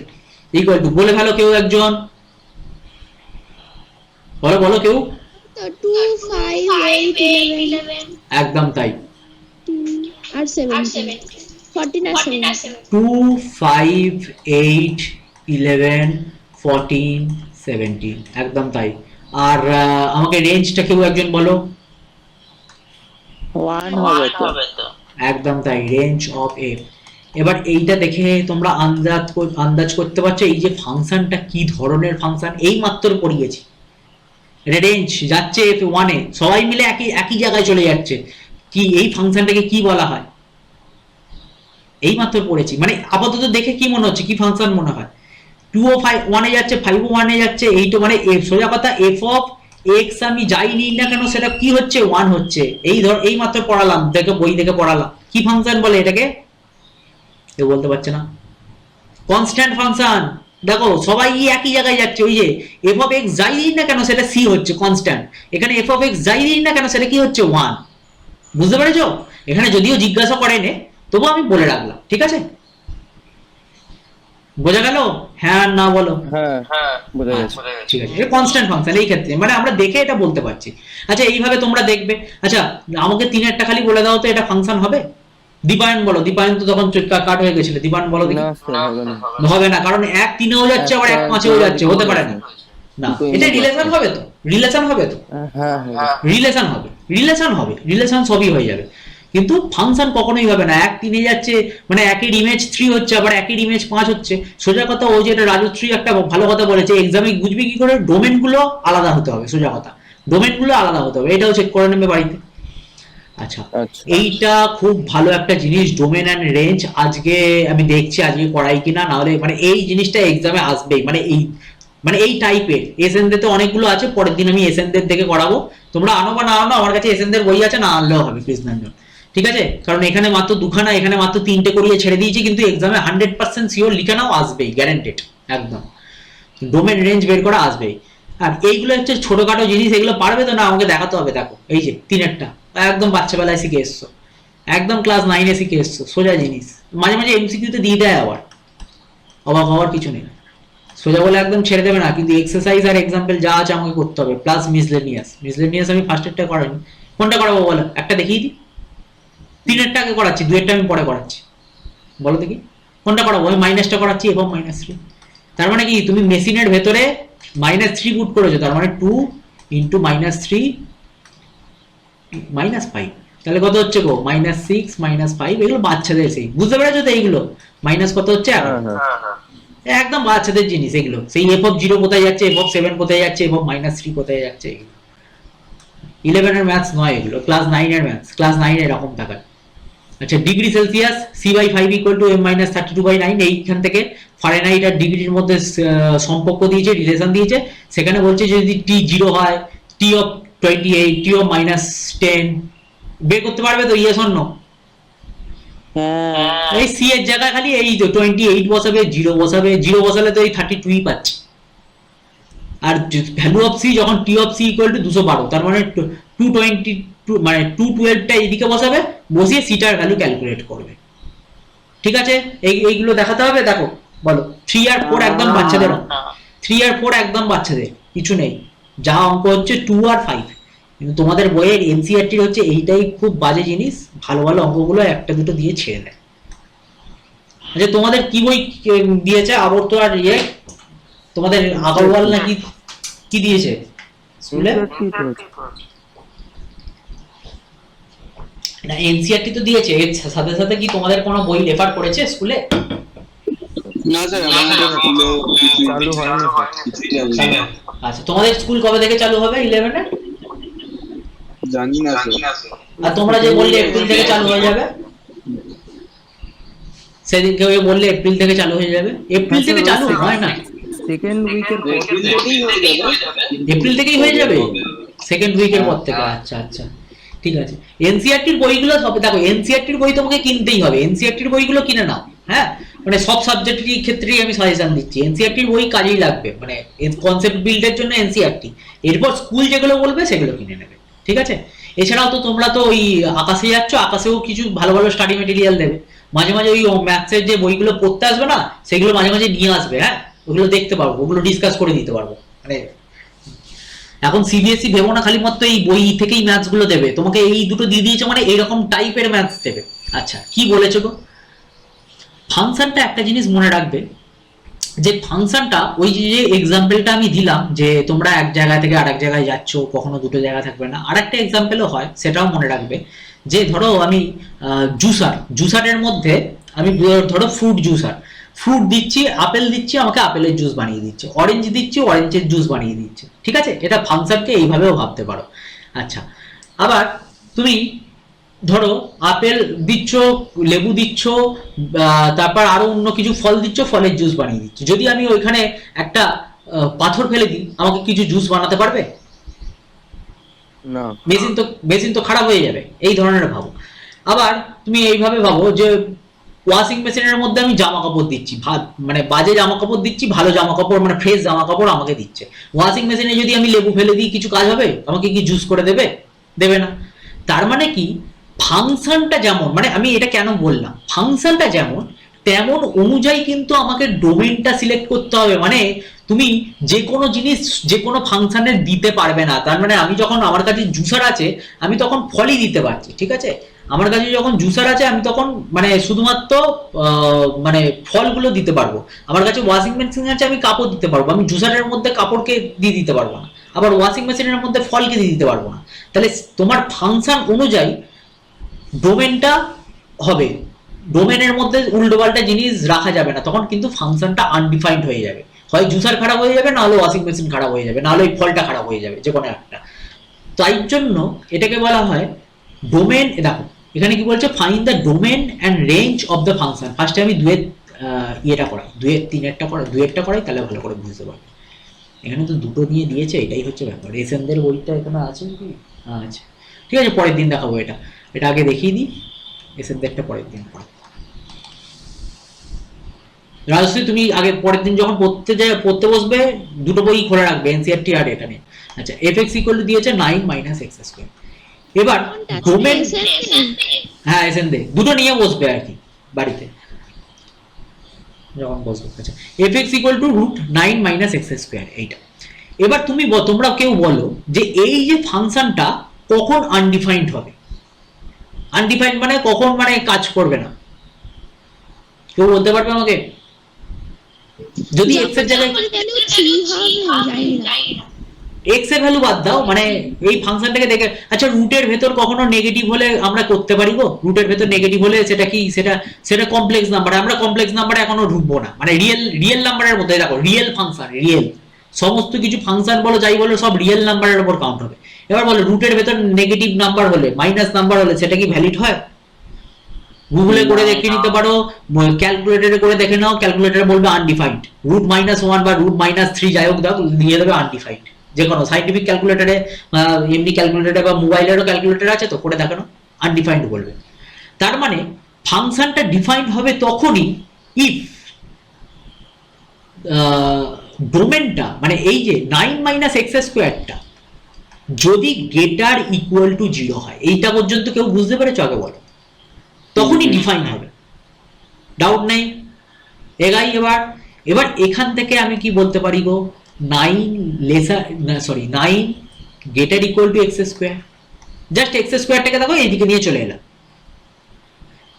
equal to, বলে ভালো কেউ একজন, বলো বলো কেউ। 2 5 8 11 একদম তাই, আর 17 14 আর 17 2 5 8 11 14 17 একদম তাই। আর আমাকে রেঞ্জটা কেউ একজন বলো। 1 হবে তো। একদম তাই, রেঞ্জ অফ এফ। এবার এইটা দেখে তোমরা আন্দাজ করতে পারছো এই যে ফাংশনটা কি ধরনের ফাংশন। এই মাত্র পড়িয়েছি, রেঞ্জ যাচ্ছে F1 এ, সবাই মিলে একই জায়গায় চলে যাচ্ছে, কি এই ফাংশনটাকে কি বলা হয়? এই মাত্র পড়েছি, মানে আপাতত দেখে কি মনে হচ্ছে, কি ফাংশন মনে হয়? 2 ও 1 এ যাচ্ছে, 5 ও 1 এ যাচ্ছে, এইটা মানে সোজা কথা f অফ x আমি যাই নিই না কেন সেটা কি হচ্ছে? 1 হচ্ছে। এই মাত্র পড়ালাম, দেখো বই থেকে পড়ালাম, কি ফাংশন বলে এটাকে? কেউ বলতে পারছে না। Constant function. দেখো সবাই একই জায়গায় যাচ্ছে, ওই যে f অফ x যাই দিই না কেন সেটা c হচ্ছে কনস্ট্যান্ট, এখানে f অফ x যাই দিই না কেন সেটা কি হচ্ছে? 1। বুঝতে পেরেছো? এখানে যদিও জিজ্ঞাসা করেনি, তবু আমি বলে রাখলাম, ঠিক আছে? বোঝা গেল? হ্যাঁ না বলো। হ্যাঁ বোঝা গেছে। ঠিক আছে, এটা কনস্ট্যান্ট ফাংশন এই ক্ষেত্রে, মানে আমরা দেখে এটা বলতে পারছি। আচ্ছা এইভাবে তোমরা দেখবে। আচ্ছা আমাকে 3-এরটা খালি বলে দাও তো, এটা ফাংশন হবে? দীপায়ন বলো, দীপায়ন তো তখন কাট হয়ে গেছিল, দীপায়ন বলো দেখি। না স্যার হবে না। হবে না, কারণ 1 3-এও যাচ্ছে আবার 1 5-এও যাচ্ছে, হতে পারে না। না, এটা রিলেশন হবে তো, রিলেশন হবে তো, হ্যাঁ রিলেশন হবে, রিলেশন সবই হয়ে যাবে, কিন্তু ফাংশন কখনোই হবে না। 1 3-এ যাচ্ছে মানে একের ইমেজ 3 হচ্ছে, আবার একের ইমেজ 5 হচ্ছে। সোজা কথা, ওই যে এটা রাজশ্রী একটা ভালো কথা বলেছে, এক্সামে বুঝবি কি করে, ডোমেন গুলো আলাদা হতে হবে। সোজা কথা, ডোমেন গুলো আলাদা হতে হবে, এটাও চেক করে নেবে বাড়িতে। আচ্ছা, আচ্ছা এইটা খুব ভালো একটা জিনিস, ডোমেন অ্যান্ড রেঞ্জ। আজকে আমি দেখছি আজকে করাই কিনা, না হলে মানে এই জিনিসটা এক্সামে আসবেই, মানে এই টাইপের এসএনদের তো অনেকগুলো আছে, পরের দিন আমি এসএনদের থেকে করাবো। তোমরা আনো বা না আনো, আমার কাছে এসএনদের বই আছে, না আনলেও হবে কৃষ্ণাঞ্জন, ঠিক আছে? কারণ এখানে মাত্র দুখানা, এখানে মাত্র 3টে করিয়ে ছেড়ে দিয়েছি, কিন্তু এক্সামে 100% শিওর লিখে নাও, আসবেই, গ্যারান্টেড একদম। ডোমেন রেঞ্জ বের করা আসবেই। আর এইগুলো হচ্ছে ছোটখাটো জিনিস, এগুলো পারবে তো? না, আমাকে দেখাতে হবে। দেখো এই যে 3টা একদম বাচ্চাবেলায় শিখে এসছো, একদম ক্লাস 9-এ শিখে এসছো, সোজা জিনিস। মাঝে মাঝে এমসিকিউতে দিয়ে দেয়, আবার অবাক হওয়ার কিছু নেই। সোজা বলে একদম ছেড়ে দেবে না, কিন্তু এক্সারসাইজ আর এক্সাম্পল যা আছে আমাকে করতে হবে, প্লাস মিসলেনিয়াস আমি ফার্স্টেরটা করাইনি। কোনটা করাবো বলো? একটা দেখিয়ে দিই। 3এরটা আগে করাচ্ছি, 2এরটা আমি পরে করাচ্ছি। বলো দেখি কোনটা করাবো? আমি মাইনাসটা করাচ্ছি, এবং -3। তার মানে কি, তুমি মেশিনের ভেতরে -3 পুট করেছো, তার মানে 2 ইন্টু -3 -5, তাহলে কত হচ্ছে গো? -6 -5। এগুলো বাচ্চাদের, সেই বুঝতে পেরেছো তো? এইগুলো মাইনাস কত হচ্ছে এখন? হ্যাঁ হ্যাঁ একদম বাচ্চাদের জিনিস এগুলো। সেই f(0) কোথায় যাচ্ছে, f(7) কোথায় যাচ্ছে, f(-3) কোথায় যাচ্ছে, এগুলো 11 এর ম্যাথস নয়, এগুলো ক্লাস 9 এর ম্যাথস। ক্লাস 9 এরকম থাকায়। আচ্ছা, ডিগ্রি সেলসিয়াস c/5 = m-32/9, এইখান থেকে ফারেনহাইট আর ডিগ্রির মধ্যে সম্পর্ক দিয়েছে, রিলেশন দিয়েছে। সেখানে বলছে যদি T0 হয়, T(28), T(-10) বের করতে পারবে তো? Yes or no? হ্যাঁ এই সি এর জায়গায় খালি এই 28 বসাবে, 0 বসাবে, 0 বসালে তো এই 32ই পাচ্ছে। আর ভ্যালু অফ সি যখন টি অফ সি = 212, তার মানে 222, মানে 212টা এইদিকে বসাবে, বসিয়ে সিটার ভ্যালু ক্যালকুলেট করবে। ঠিক আছে? এইগুলো দেখাতে হবে। দেখো বলো, 3 আর 4 একদম বাচ্চাদের, 3 আর 4 একদম বাচ্চাদের, কিছু নেই। যা অঙ্ক হচ্ছে 2 আর 5। কিন্তু তোমাদের বইয়ের এনসিইআরটির হচ্ছে এইটাই খুব বাজে জিনিস, ভালো ভালো অঙ্কগুলো একটা দুটো দিয়ে ছেড়ে দেয়। আচ্ছা, তোমাদের কি বই দিয়েছে? আবর্ত আর ইয়ে, তোমাদের আগরওয়াল নাকি কি দিয়েছে স্কুলে? না, এনসিইআরটি তো দিয়েছে, এর সাথে সাথে কি তোমাদের কোনো বই রেফার করেছে স্কুলে? না স্যার, আমাদের স্কুলে চালু হয়নি স্যার। কিছুই জানি না। আচ্ছা, তোমাদের স্কুল কবে থেকে চালু হবে 11-এ? জানি না স্যার। আর তোমরা যে বললে এপ্রিল থেকে চালু হয়ে যাবে, সেদিনকে ওই বললে এপ্রিল থেকে চালু হয়ে যাবে। এপ্রিল থেকে চালু হয় না, সেকেন্ড উইকের পর এপ্রিল থেকেই হয়ে যাবে। এপ্রিল থেকেই হয়ে যাবে, সেকেন্ড উইকের পর থেকে। আচ্ছা আচ্ছা, ঠিক আছে। এনসিইআরটির বইগুলো সব দেখো, এনসিইআরটির বই তোমাকে কিনতেই হবে, এনসিইআরটির বইগুলো কিনে নাও। হ্যাঁ, মানে সব সাবজেক্টের ক্ষেত্রেই আমি সাজেশন দিচ্ছি, এনসিইআরটির বই কাজেই লাগবে, মানে কনসেপ্ট বিল্ডের জন্য এনসিইআরটি। এরপর স্কুল যেগুলো বলবে সেগুলো কিনে নেবে, ঠিক আছে? এছাড়াও তো তোমরা তো ওই আকাশে যাচ্ছ, আকাশেও কিছু ভালো ভালো স্টাডি মেটেরিয়াল দেবে। মাঝে মাঝে ওই ম্যাথসের যে বইগুলো পড়তে আসবে না, সেগুলো মাঝে মাঝে নিয়ে আসবে। হ্যাঁ, ওগুলো দেখতে পারবো, ওগুলো ডিসকাস করে দিতে পারবো। মানে এখন সিবিএসই ভেবো না খালি মাত্র এই বই থেকেই ম্যাথস গুলো দেবে তোমাকে, এই দুটো দিয়ে দিয়েছে মানে এইরকম টাইপের ম্যাথস দেবে। আচ্ছা, কি বলেছো গো? ফাংশনটা একটা জিনিস মনে রাখবে, যে ফাংশনটা ওই যে এক্সাম্পলটা আমি দিলাম, যে তোমরা এক জায়গা থেকে আরেক জায়গায় যাচ্ছ, কখনো দুটো জায়গা থাকবে না। আর একটা এক্সাম্পলও হয়, সেটাও মনে রাখবে, যে ধরো আমি জুসারের মধ্যে আমি ধরো ফ্রুট দিচ্ছি, আপেল দিচ্ছি, আমাকে আপেলের জুস বানিয়ে দিচ্ছে, অরেঞ্জ দিচ্ছি, অরেঞ্জের জুস বানিয়ে দিচ্ছে। ঠিক আছে? এটা ফাংশনকে এইভাবেও ভাবতে পারো। আচ্ছা, আবার তুমি ধরো আপেল দিচ্ছ, লেবু দিচ্ছ, তারপর আরো অন্য কিছু ফল দিচ্ছ, ফলের জুস বানিয়ে দিচ্ছ। যদি আমি ওইখানে একটা পাথর ফেলে দিই, আমাকে কিছু জুস বানাতে পারবে? না, মেশিন তো খারাপ হয়ে যাবে। এই ধরনের ভাবো। আবার তুমি এইভাবে ভাবো যে ওয়াশিং মেশিনের মধ্যে আমি জামা কাপড় দিচ্ছি, মানে বাজে জামা কাপড় দিচ্ছি, ভালো জামা কাপড় মানে ফ্রেশ জামা কাপড় আমাকে দিচ্ছে। ওয়াশিং মেশিনে যদি আমি লেবু ফেলে দিই, কিছু কাজ হবে? আমাকে কি জুস করে দেবে? দেবে না। তার মানে কি, ফাংশনটা যেমন, মানে আমি এটা কেন বললাম, ফাংশনটা যেমন তেমন অনুযায়ী কিন্তু আমাকে ডোমেনটা সিলেক্ট করতে হবে। মানে তুমি যে কোনো জিনিস যে কোনো ফাংশনের দিতে পারবে না। তার মানে আমি যখন, আমার কাছে জুসার আছে, আমি তখন ফলই দিতে পারছি, ঠিক আছে? আমার কাছে যখন জুসার আছে, আমি তখন মানে শুধুমাত্র মানে ফলগুলো দিতে পারবো। আমার কাছে ওয়াশিং মেশিন আছে, আমি কাপড় দিতে পারবো। আমি জুসারের মধ্যে কাপড়কে দিয়ে দিতে পারবো না, আবার ওয়াশিং মেশিনের মধ্যে ফলকে দিয়ে দিতে পারবো না। তাহলে তোমার ফাংশন অনুযায়ী ডোমেনটা হবে। ডোমেনের মধ্যে উল্টোপাল্টা জিনিস রাখা যাবে না, তখন কিন্তু ফাংশনটা আনডিফাইন্ড হয়ে যাবে। হয় জুসার খারাপ হয়ে যাবে, নাহলে ওয়াশিং মেশিন খারাপ হয়ে যাবে, নাহলে ওই ফলটা খারাপ হয়ে যাবে, যে কোনো একটা। তাই জন্য এটাকে বলা হয় ডোমেন দেখো এখানে কি বলছে, find the domain and range of the function. ফার্স্টে আমি দুয়ের ইয়েটা করাই, দুয়েরটা করাই তাহলে ভালো করে বুঝতে পারবে। এখানে তো দুটো নিয়ে দিয়েছে, এটাই হচ্ছে ব্যাপার। এসএনদের বইটা এখানে আছে কি? আচ্ছা ঠিক আছে, পরের দিন দেখাবো এটা। এটা আগে দেখিয়ে দিই, এসএনদেরটা পরের দিন পড়ো। রাজশ্রী তুমি আগে পরের দিন যখন পড়তে বসবে দুটো বই খোলা রাখবে, এনসিইআরটি আর এটা নিয়ে। আচ্ছা এফ(x) দিয়েছে 9 - x²। এবার ডোমেন, হ্যাঁ এসএন দে দুটো নিয়ে বসবে আর কি বাড়িতে যখন বসবে। আচ্ছা f(x) √9 - x², এইটা। এবার তোমরা কেউ বলো যে এই যে ফাংশনটা কখন আনডিফাইন্ড হবে? আনডিফাইন্ড মানে কখন, মানে কাজ করবে না, কেউ বলতে পারবে আমাকে? যদি x এর জায়গায় x এর ভ্যালু বাদ দাও, মানে এই ফাংশনটাকে দেখে, আচ্ছা রুটের ভেতর কখনো নেগেটিভ হলে আমরা করতে পারি গো? রুটের ভেতর নেগেটিভ হলে সেটা কি, সেটা কমপ্লেক্স নাম্বার, আমরা কমপ্লেক্স নাম্বারে এখনো ঢুকবো না, মানে রিয়েল নাম্বারের মধ্যে। দেখো রিয়েল ফাংশন, রিয়েল সমস্ত কিছু ফাংশন বলো যাই বলো সব রিয়েল নাম্বারের উপর কাউন্ট হবে। এবার বলো রুটের ভেতর নেগেটিভ নাম্বার হলে, মাইনাস নাম্বার হলে সেটা কি ভ্যালিড হয়? গুগলে করে দেখে নিতে পারো, ক্যালকুলেটরে করে দেখে নাও, ক্যালকুলেটরে বলবে আনডিফাইন্ড। √-1 বা √-3 যাই হোক দাও, দিয়ে দেবে আনডিফাইন্ড। যে কোনো সাইন্টিফিক ক্যালকুলেটরে, এমনি ক্যালকুলেটরে বা মোবাইলেরও ক্যালকুলেটর আছে তো, করে দেখানো আনডিফাইন্ড বলবে। তার মানে ফাংশনটা ডিফাইন্ড হবে তখনই ইফ ডোমেনটা, মানে এই যে 9 - x²টা যদি গ্রেটার ইকুয়াল টু 0 হয়। এইটা পর্যন্ত কেউ বুঝতে পেরেছো আগে বলো? তখনই ডিফাইন হবে, ডাউট নেই। এগাই এবার এখান থেকে আমি কি বলতে পারি গো, 9 greater equal to x²। Just x²টাকে দেখো এইদিকে নিয়ে চলে এলাম,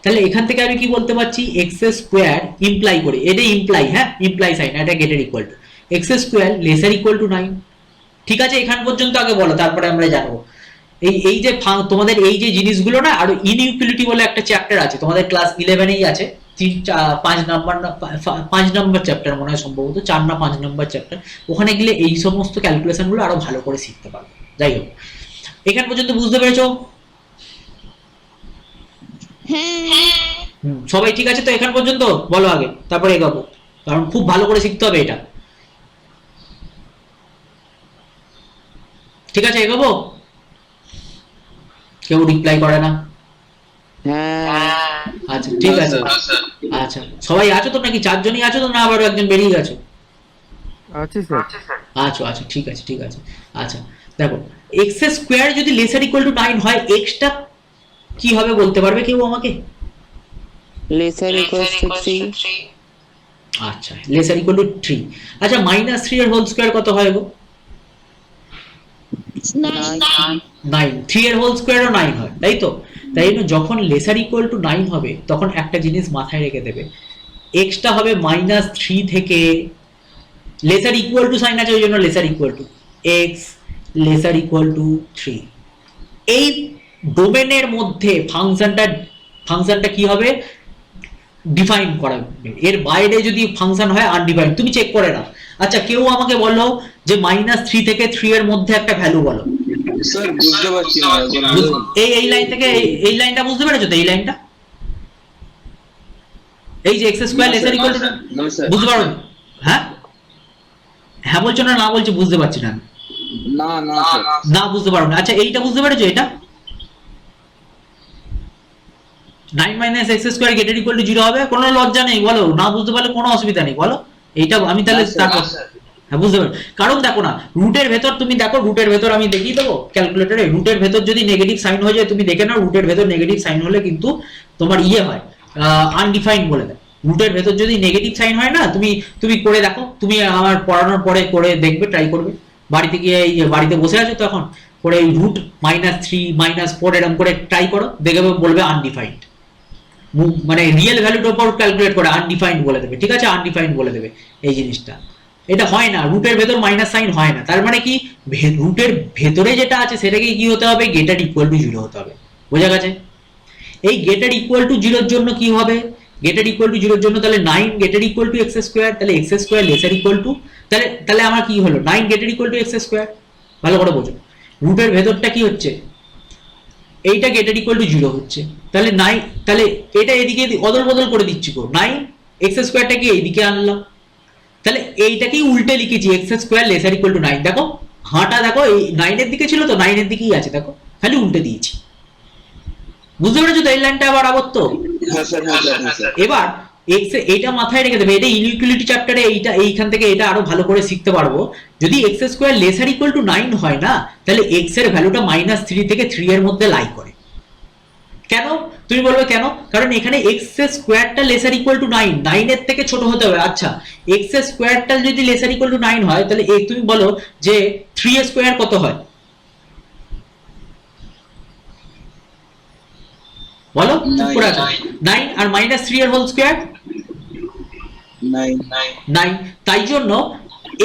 তাহলে এখান থেকে আমি কি বলতে পারছি, x² ইমপ্লাই করে, এটা ইমপ্লাই, হ্যাঁ ইমপ্লাই সাইন, এটা greater equal to x² laser equal to 9। ঠিক আছে, এখান পর্যন্ত আগে বলো, তারপরে আমরা জানবো এই যে তোমাদের এই যে জিনিসগুলো না। আর ইনইকুয়ালিটি বলে একটা চ্যাপ্টার আছে তোমাদের ক্লাস 11-এই আছে, 5 নম্বর চ্যাপ্টার মনে হয়, সম্ভবত 4 না 5 নম্বর চ্যাপ্টার। ওখানে গেলে এই সমস্ত ক্যালকুলেশন গুলো আরো ভালো করে শিখতে পারবে। যাই হোক, এখান পর্যন্ত বুঝতে পেরেছো? সবাই ঠিক আছে তো এখান পর্যন্ত? বলো আগে, তারপরে এগাবো, কারণ খুব ভালো করে শিখতে হবে এটা। ঠিক আছে, এগাবো? কেউ রিপ্লাই করে না। আচ্ছা ঠিক আছে। আচ্ছা সবাই আছো তো নাকি? 4 জনই আছো তো, না আবার একজন বেরিয়ে গেছো? আচ্ছা স্যার। আচ্ছা ঠিক আছে। আচ্ছা দেখো x² যদি লেসার ইকুয়াল টু 9 হয়, x-টা কি হবে বলতে পারবে কেউ আমাকে? Lesser equals to 3। আচ্ছা লেসার ইকুয়াল টু 3। আচ্ছা -3 এর হোল স্কয়ার কত হয় গো? 9। 3 এর হোল স্কয়ারও 9 হয়, তাই তো? তাই জন্য যখন লেসার ইকুয়াল টু 9 হবে তখন একটা জিনিস মাথায় রেখে দেবে, x-টা হবে -3 থেকে, লেসার ইকুয়াল টু সাইন আছে ওই জন্য laser equal to x laser equal to 3। এই ডোমেনের মধ্যে ফাংশনটা কি হবে ডিফাইন করা, এর বাইরে যদি ফাংশন হয় আনডিফাইন্ড। তুমি চেক করে নাও। আচ্ছা কেউ আমাকে বলো যে -3 থেকে 3 এর মধ্যে একটা ভ্যালু বলো। স্যার বুঝতে পারছি না, এই লাইন থেকে এই লাইনটা বুঝতে পেরেছো তো? এই লাইনটা, এই যে x² লেসার ইকুয়াল টু, বুঝতে পারো? হ্যাঁ বলছো না? না বলছো, বুঝতে পারছি না। না বুঝতে পারো না। আচ্ছা এইটা বুঝতে পেরেছো? এটা 9 - x² গ্রেটার ইকুয়াল টু 0 হবে? কোনো লজ্জা নেই, বলো। না বুঝতে পারলে কোনো অসুবিধা নেই, বলো। এইটা আমি তাহলে তারপর, হ্যাঁ বুঝতে পারো। কারণ দেখো না, রুটের ভেতর তুমি দেখো, রুটের ভেতর আমি দেখিয়ে দেবো ক্যালকুলেটরে, রুটের ভেতর যদি নেগেটিভ সাইন হয়ে যায় তুমি দেখে নাও, রুটের ভেতর নেগেটিভ সাইন হলে কিন্তু তোমার ইয়ে হয়, আনডিফাইন্ড বলে দেয়। রুটের ভেতর যদি নেগেটিভ সাইন হয় না, তুমি করে দেখো, তুমি আমার পড়ানোর পরে করে দেখবে, ট্রাই করবে বাড়িতে গিয়ে। বাড়িতে বসে আছো তখন করে √-3 -4 এরকম করে ট্রাই করো, দেখবে বলবে আনডিফাইন্ড, মানে রিয়েল ভ্যালুর উপর ক্যালকুলেট করে আনডিফাইন্ড বলে দেবে। ঠিক আছে, আনডিফাইন্ড বলে দেবে এই জিনিসটা। এটা হয় না, রুটের ভেতর মাইনাস সাইন হয় না। তার মানে কি, রুটের ভেতরে যেটা আছে সেটাকে কি হতে হবে, গ্রেটার ইকুয়াল টু 0 হতে হবে। বোঝা গেছে? এই গ্রেটার ইকুয়াল টু 0 এর জন্য কি হবে, গ্রেটার ইকুয়াল টু 0 এর জন্য তাহলে 9 গ্রেটার ইকুয়াল টু x², তাহলে x² লেসার ইকুয়াল টু, তাহলে আমার কি হলো, 9 গ্রেটার ইকুয়াল টু x²। ভালো করে বোঝো, রুটের ভেতরটা কি হচ্ছে, এইটা গেটার ইকুয়াল টু 0 হচ্ছে, তাহলে 9, তাহলে এটা এদিকে অদল বদল করে দিচ্ছি গো, 9 এক্স স্কোয়ারটাকে এইদিকে আনলাম, তাহলে এইটাকেই উল্টে লিখেছি x square laser equal to 9। দেখো হাঁটা দেখো এই 9 এর দিকে ছিল তো, 9 এর দিকেই আছে, দেখো খালি উল্টে দিয়েছি। বুঝতে পেরেছো তো এই লাইনটা বরাবর তো? হ্যাঁ স্যার, হ্যাঁ স্যার, হ্যাঁ স্যার। এবার এক্স এইটা মাথায় রেখে দেবে, এটা ইনইকুয়ালিটি চ্যাপ্টারে এইটা এইখান থেকে এটা আরো ভালো করে শিখতে পারবো। যদি x square laser equal to 9 হয় না, তাহলে এক্স এর ভ্যালুটা -3 থেকে 3 এর মধ্যে লাই করে। কেন তুমি বলবে কেন? কারণ এখানে এক্স স্কোয়ারটা লেসার ইকুয়াল টু 9, 9 এর থেকে ছোট হতে হবে। আচ্ছা এক্স স্কোয়ারটা যদি লেসার ইকুয়াল টু 9 হয়, তাহলে তুমি বলো যে 3 স্কোয়ার কত হয়, বলো? চুপ করে আছো। 9 আর -3 এর হোল স্কোয়ার 9। তাই জন্য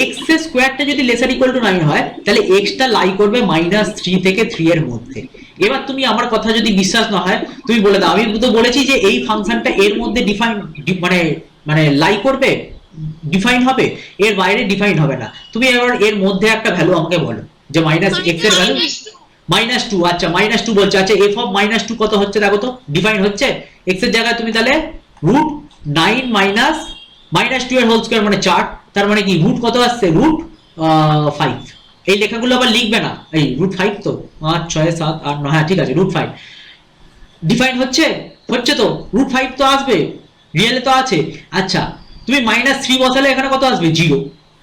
x স্কোয়ারটা যদি লেসার ইকুয়াল টু 9 হয়, তাহলে x টা লাই করবে -3 থেকে 3 এর মধ্যে। এবার তুমি আমার কথা যদি বিশ্বাস না হয়, তুমি বলে দাও, আমি তো বলেছি যে এই ফাংশনটা এর মধ্যে ডিফাইন মানে লাই করবে, ডিফাইন হবে, এর বাইরে ডিফাইন হবে না। তুমি এবার এর মধ্যে একটা ভ্যালু আমাকে বলো, যে -x এর ভ্যালু -2। আচ্ছা -2 বলছে, আচ্ছা f অফ -2 কত হচ্ছে দেখো তো, ডিফাইন হচ্ছে? x এর জায়গায় তুমি তাহলে √9 -2 এর হোল স্কয়ার মানে 4, তার মানে কি রুট কত আসছে, √5। এই লেখাগুলো আবার লিখবে না, এই √5 তো 5 6 7 8 9, হ্যাঁ ঠিক আছে √5 ডিফাইন হচ্ছে তো, √5 তো আসবে, রিয়েলে তো আছে। আচ্ছা তুমি -3 বসালে এখানে কত আসবে, 0,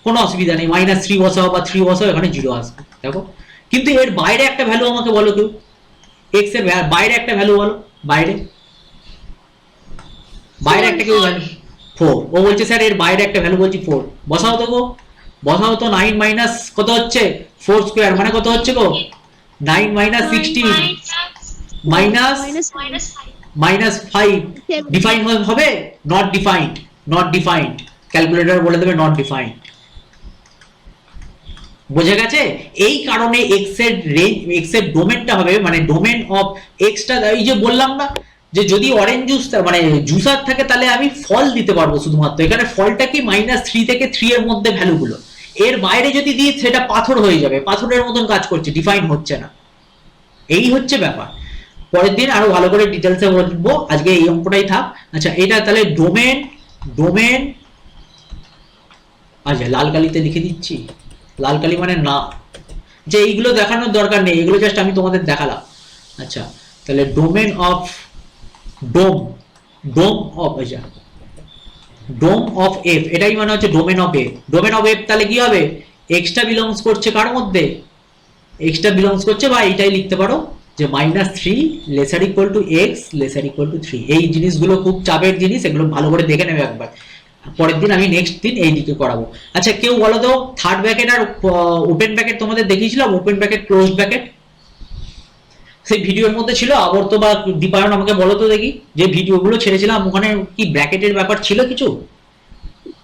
কোনো অসুবিধা নেই, -3 বসাও বা 3 বসাও, এখানে 0 আসবে। দেখো কিন্তু এর বাইরে একটা ভ্যালু আমাকে বলো কেউ, x এর বাইরে একটা ভ্যালু বলো, বাইরে একটা কেউ ভ্যালু 4। ও বলছে স্যার এর বাইরে একটা ভ্যালু বলছি 4, বসাও তো গো, বসাও তো। 9 মাইনাস কত হচ্ছে 4 স্কয়ার মানে কত হচ্ছে গো, 9 - 16 -5 ডিফাইন হবে, নট ডিফাইন্ড, ক্যালকুলেটর বলে দেবে নট ডিফাইন্ড। বোঝা গেছে? এই কারণে x এর রেঞ্জ, x এর ডোমেনটা হবে মানে ডোমেন অফ x টা, এই যে বললাম না যে যদি অরেঞ্জ জুস মানে জুসার থাকে তাহলে আমি ফল দিতে পারবো শুধুমাত্র, এখানে ফলটা কি -3 থেকে 3 এর মধ্যে ভ্যালুগুলো, এর বাইরে যদি দিই সেটা পাথর হয়ে যাবে, পাথরের মতন কাজ করছে, ডিফাইন হচ্ছে না। এই হচ্ছে ব্যাপার। পরের দিন আরো ভালো করে ডিটেলসে বলবো, আজকে এই অঙ্কটাই থাক। আচ্ছা এটা তাহলে ডোমেন, আচ্ছা লাল কালিতে লিখে দিচ্ছি, লাল কালি মানে না, যে এইগুলো দেখানোর দরকার নেই, এগুলো জাস্ট আমি তোমাদের দেখালাম। আচ্ছা তাহলে ডোমেন অফ আচ্ছা ডোম অফ এফ, এটাই মানে হচ্ছে domain of F. Domain of F তাহলে কি হবে, এক্সটা বিলংস করছে কার মধ্যে, এক্সটা বিলংস করছে, বা এইটাই লিখতে পারো যে -3 laser equal to x laser equal to 3। এই জিনিসগুলো খুব চাপের জিনিস, এগুলো ভালো করে দেখে নেবে একবার, পরের দিন আমি নেক্সট দিন এই দিকে করাবো। আচ্ছা কেউ বলো তো থার্ড ব্র্যাকেট আর ওপেন ব্র্যাকেট তোমাদের দেখিয়েছিলাম, ওপেন ব্র্যাকেট ক্লোজ ব্র্যাকেট সেই ভিডিওর মধ্যে ছিল, আবর্ত বা দীপায়ন আমাকে বলো তো দেখি, যে ভিডিওগুলো ছেড়েছিলাম ওখানে কি ব্র্যাকেটের ব্যাপার ছিল কিছু,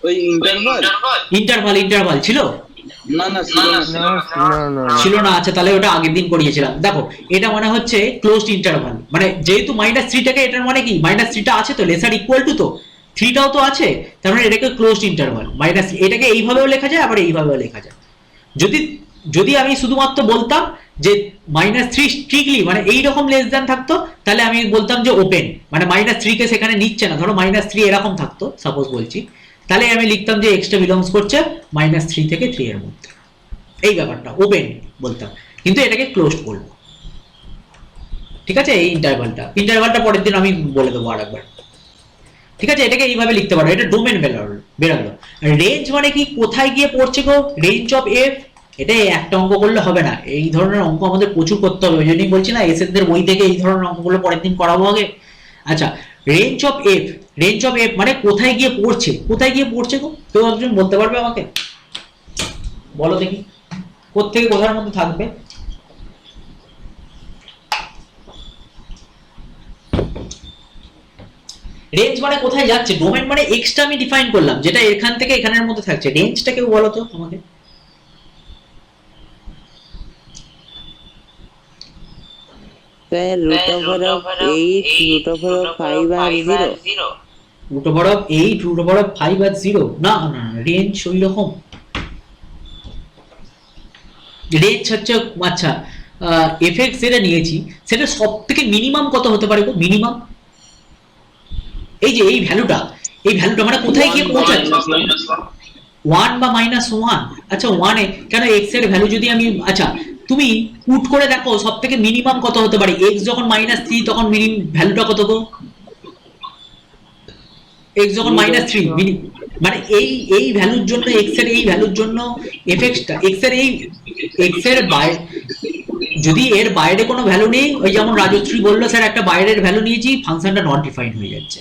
ওই ইন্টারভাল ছিল না ছিল না? আচ্ছা তাহলে ওটা আগের দিন করিয়েছিলাম। দেখো এটা মানে হচ্ছে ক্লোজড ইন্টারভাল, মানে যেহেতু -3 টাকে, এটার মানে কি -3 টা আছে তো, লেসার ইকুয়াল টু তো 3 টাও তো আছে, তার মানে এটাকে ক্লোজড ইন্টারভাল এটাকে এইভাবেও লেখা যায়, আবার এইভাবেও লেখা যায়। যদি আমি শুধুমাত্র বলতাম যে -3 স্ট্রিক্টলি মানে এইরকম লেস দ্যান থাকতো, তাহলে আমি বলতাম যে ওপেন, মানে -3 কে সেখানে নিচ্ছে না, ধরো -3 এরকম থাকতো সাপোজ বলছি, তাহলে আমি লিখতাম যে এক্সটা বিলংস করছে -3 থেকে 3 এর মধ্যে, এই ব্যাপারটা ওপেন বলতাম, কিন্তু এটাকে ক্লোজড বলবো। ঠিক আছে? এই ইন্টারভালটা পরের দিন আমি বলে দেবো আরেকবার। ঠিক আছে? এটাকে এইভাবে লিখতে পারো, এটা ডোমেন বেরোলো। রেঞ্জ মানে কি, কোথায় গিয়ে পড়ছে গো, রেঞ্জ অফ এফ। এটা একটা অঙ্ক করলে হবে না, এই ধরনের অঙ্ক আমাদের প্রচুর করতে হবে, ওই জন্যই বলছি না এসএদের বই থেকে এই ধরনের অঙ্কগুলো পরের দিন করাবো আগে। আচ্ছা রেঞ্জ অফ এফ মানে কোথায় গিয়ে পড়ছে গো, কেউ একজন বলতে পারবে আমাকে, বলো দেখি কোত্থেকে কোথার মধ্যে থাকবে। রেঞ্জ মানে কোথায় যাচ্ছে, ডোমেন মানে এক্সটা আমি ডিফাইন করলাম, যেটা এখান থেকে এখানের মধ্যে থাকছে, রেঞ্জটা কেউ বলো তো আমাকে। স্যার √5 আর 0 না, রেঞ্জ ওই রকম রেঞ্জ হচ্ছে। আচ্ছা এফএক্স যেটা নিয়েছি সেটা সব থেকে মিনিমাম কত হতে পারে? মিনিমাম এই যে এই ভ্যালুটা মানে কোথায় গিয়ে পৌঁছাচ্ছে? 1 বা -1। আচ্ছা 1 এ কেন x এর ভ্যালু যদি আমি, আচ্ছা তুমি পুট করে দেখো সব থেকে মিনিমাম কত হতে পারে? x যখন -3 তখন মিনিমাম ভ্যালুটা কত গো? x যখন -3 মানে এই ভ্যালুর জন্য x এর এই ভ্যালুর জন্য এফএক্সটা x এর বাইরে, যদি এর বাইরে কোনো ভ্যালু নেই, ওই যেমন রাজশ্রী বললো স্যার একটা বাইরের ভ্যালু নিয়েছি ফাংশনটা নট ডিফাইন হয়ে যাচ্ছে,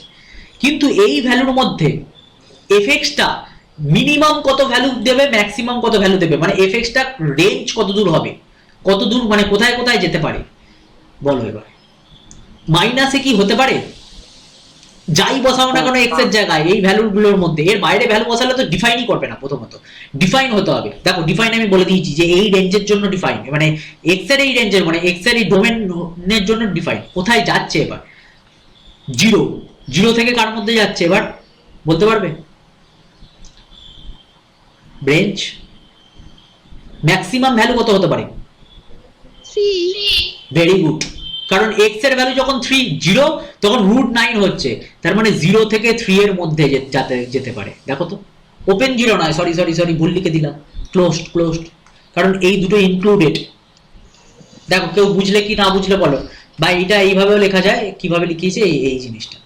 কিন্তু এই ভ্যালুর মধ্যে এফএক্সটা মিনিমাম কত ভ্যালু দেবে, ম্যাক্সিমাম কত ভ্যালু দেবে, মানে এফএক্সটা রেঞ্জ কত দূর হবে, কত দূর মানে কোথায় কোথায় যেতে পারে বলো এবার। মাইনাসে কি হতে পারে? যাই বসাও না কেন এক্স এর জায়গায় এই ভ্যালুগুলোর মধ্যে এর বাইরে ভ্যালু বসালে তো ডিফাইনই করবে না। প্রথমত ডিফাইন হতে হবে। দেখো ডিফাইন আমি বলে দিয়েছি যে এই রেঞ্জের জন্য ডিফাইন, মানে এক্স এর এই রেঞ্জের মানে এক্স এর এই ডোমেনের জন্য ডিফাইন। কোথায় যাচ্ছে এবার? 0 থেকে কার মধ্যে যাচ্ছে এবার বলতে পারবে? রেঞ্জ ম্যাক্সিমাম ভ্যালু কত হতে পারে? 3। ভেরি গুড, কারণ x এর ভ্যালু যখন 0 তখন √9 হচ্ছে, তার মানে 0 থেকে 3 এর মধ্যে যেতে পারে। দেখো তো ওপেন 0 নয়, সরি ভুল লিখে দিলাম, ক্লোজড, কারণ এই দুটো ইনক্লুডেড। দেখো কেউ বুঝলে কি না বুঝলে বলো, বা এটা এইভাবেও লেখা যায়, কিভাবে লিখিয়েছে এই জিনিসটা।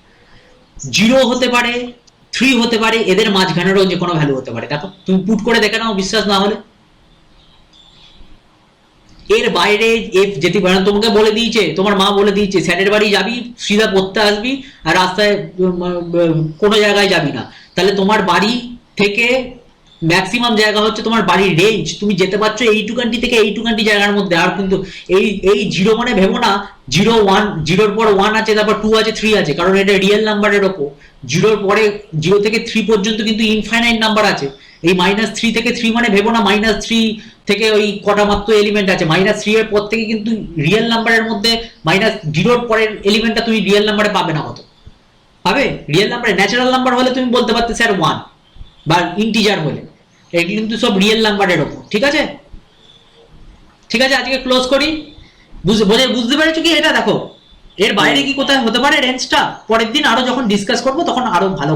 0 হতে পারে, 3 হতে পারে, এদের মাঝখানেরও যে কোনো ভ্যালু হতে পারে। দেখো তুমি পুট করে দেখে নাও, বিশ্বাস না হলে। এর বাইরে এফ যেতে পারে, তোমাকে বলে দিয়েছে, তোমার মা বলে দিয়েছে স্যারের বাড়ি যাবি সিধা পড়তে আসবি আর রাস্তায় কোনো জায়গায় যাবি না, তাহলে তোমার বাড়ি থেকে ম্যাক্সিমাম জায়গা হচ্ছে তোমার বাড়ির রেঞ্জ, তুমি যেতে পারছো এইটুকানটি থেকে এইটুকানটি জায়গার মধ্যে। আর কিন্তু এই 0 মানে ভেবো না 0 1, 0-র পর 1 আছে, তারপর 2 আছে, 3 আছে, কারণ এটা রিয়েল নাম্বারের ওপর। 0-র পরে 0 থেকে 3 পর্যন্ত কিন্তু ইনফাইনাইট নাম্বার আছে। এই -3 থেকে 3 মানে ভেবো না -3 থেকে ওই কটা মাত্র এলিমেন্ট আছে, -3 এর পর থেকে কিন্তু রিয়েল নাম্বারের মধ্যে 0-র পরের এলিমেন্টটা তুমি রিয়েল নাম্বারে পাবে না। কত পাবে? রিয়েল নাম্বারে ন্যাচারাল নাম্বার হলে তুমি বলতে পারতে স্যার 1, বা ইন্টিজার হলে, এগুলো কিন্তু সব রিয়েল নাম্বারের ওপর। ঠিক আছে, আজকে ক্লোজ করি। বুঝতে পেরেছো কি? এটা দেখো এর বাইরে কি কোথায় হতে পারে রেঞ্জটা, পরের দিন আরো যখন ডিসকাস করবো তখন আরো ভালো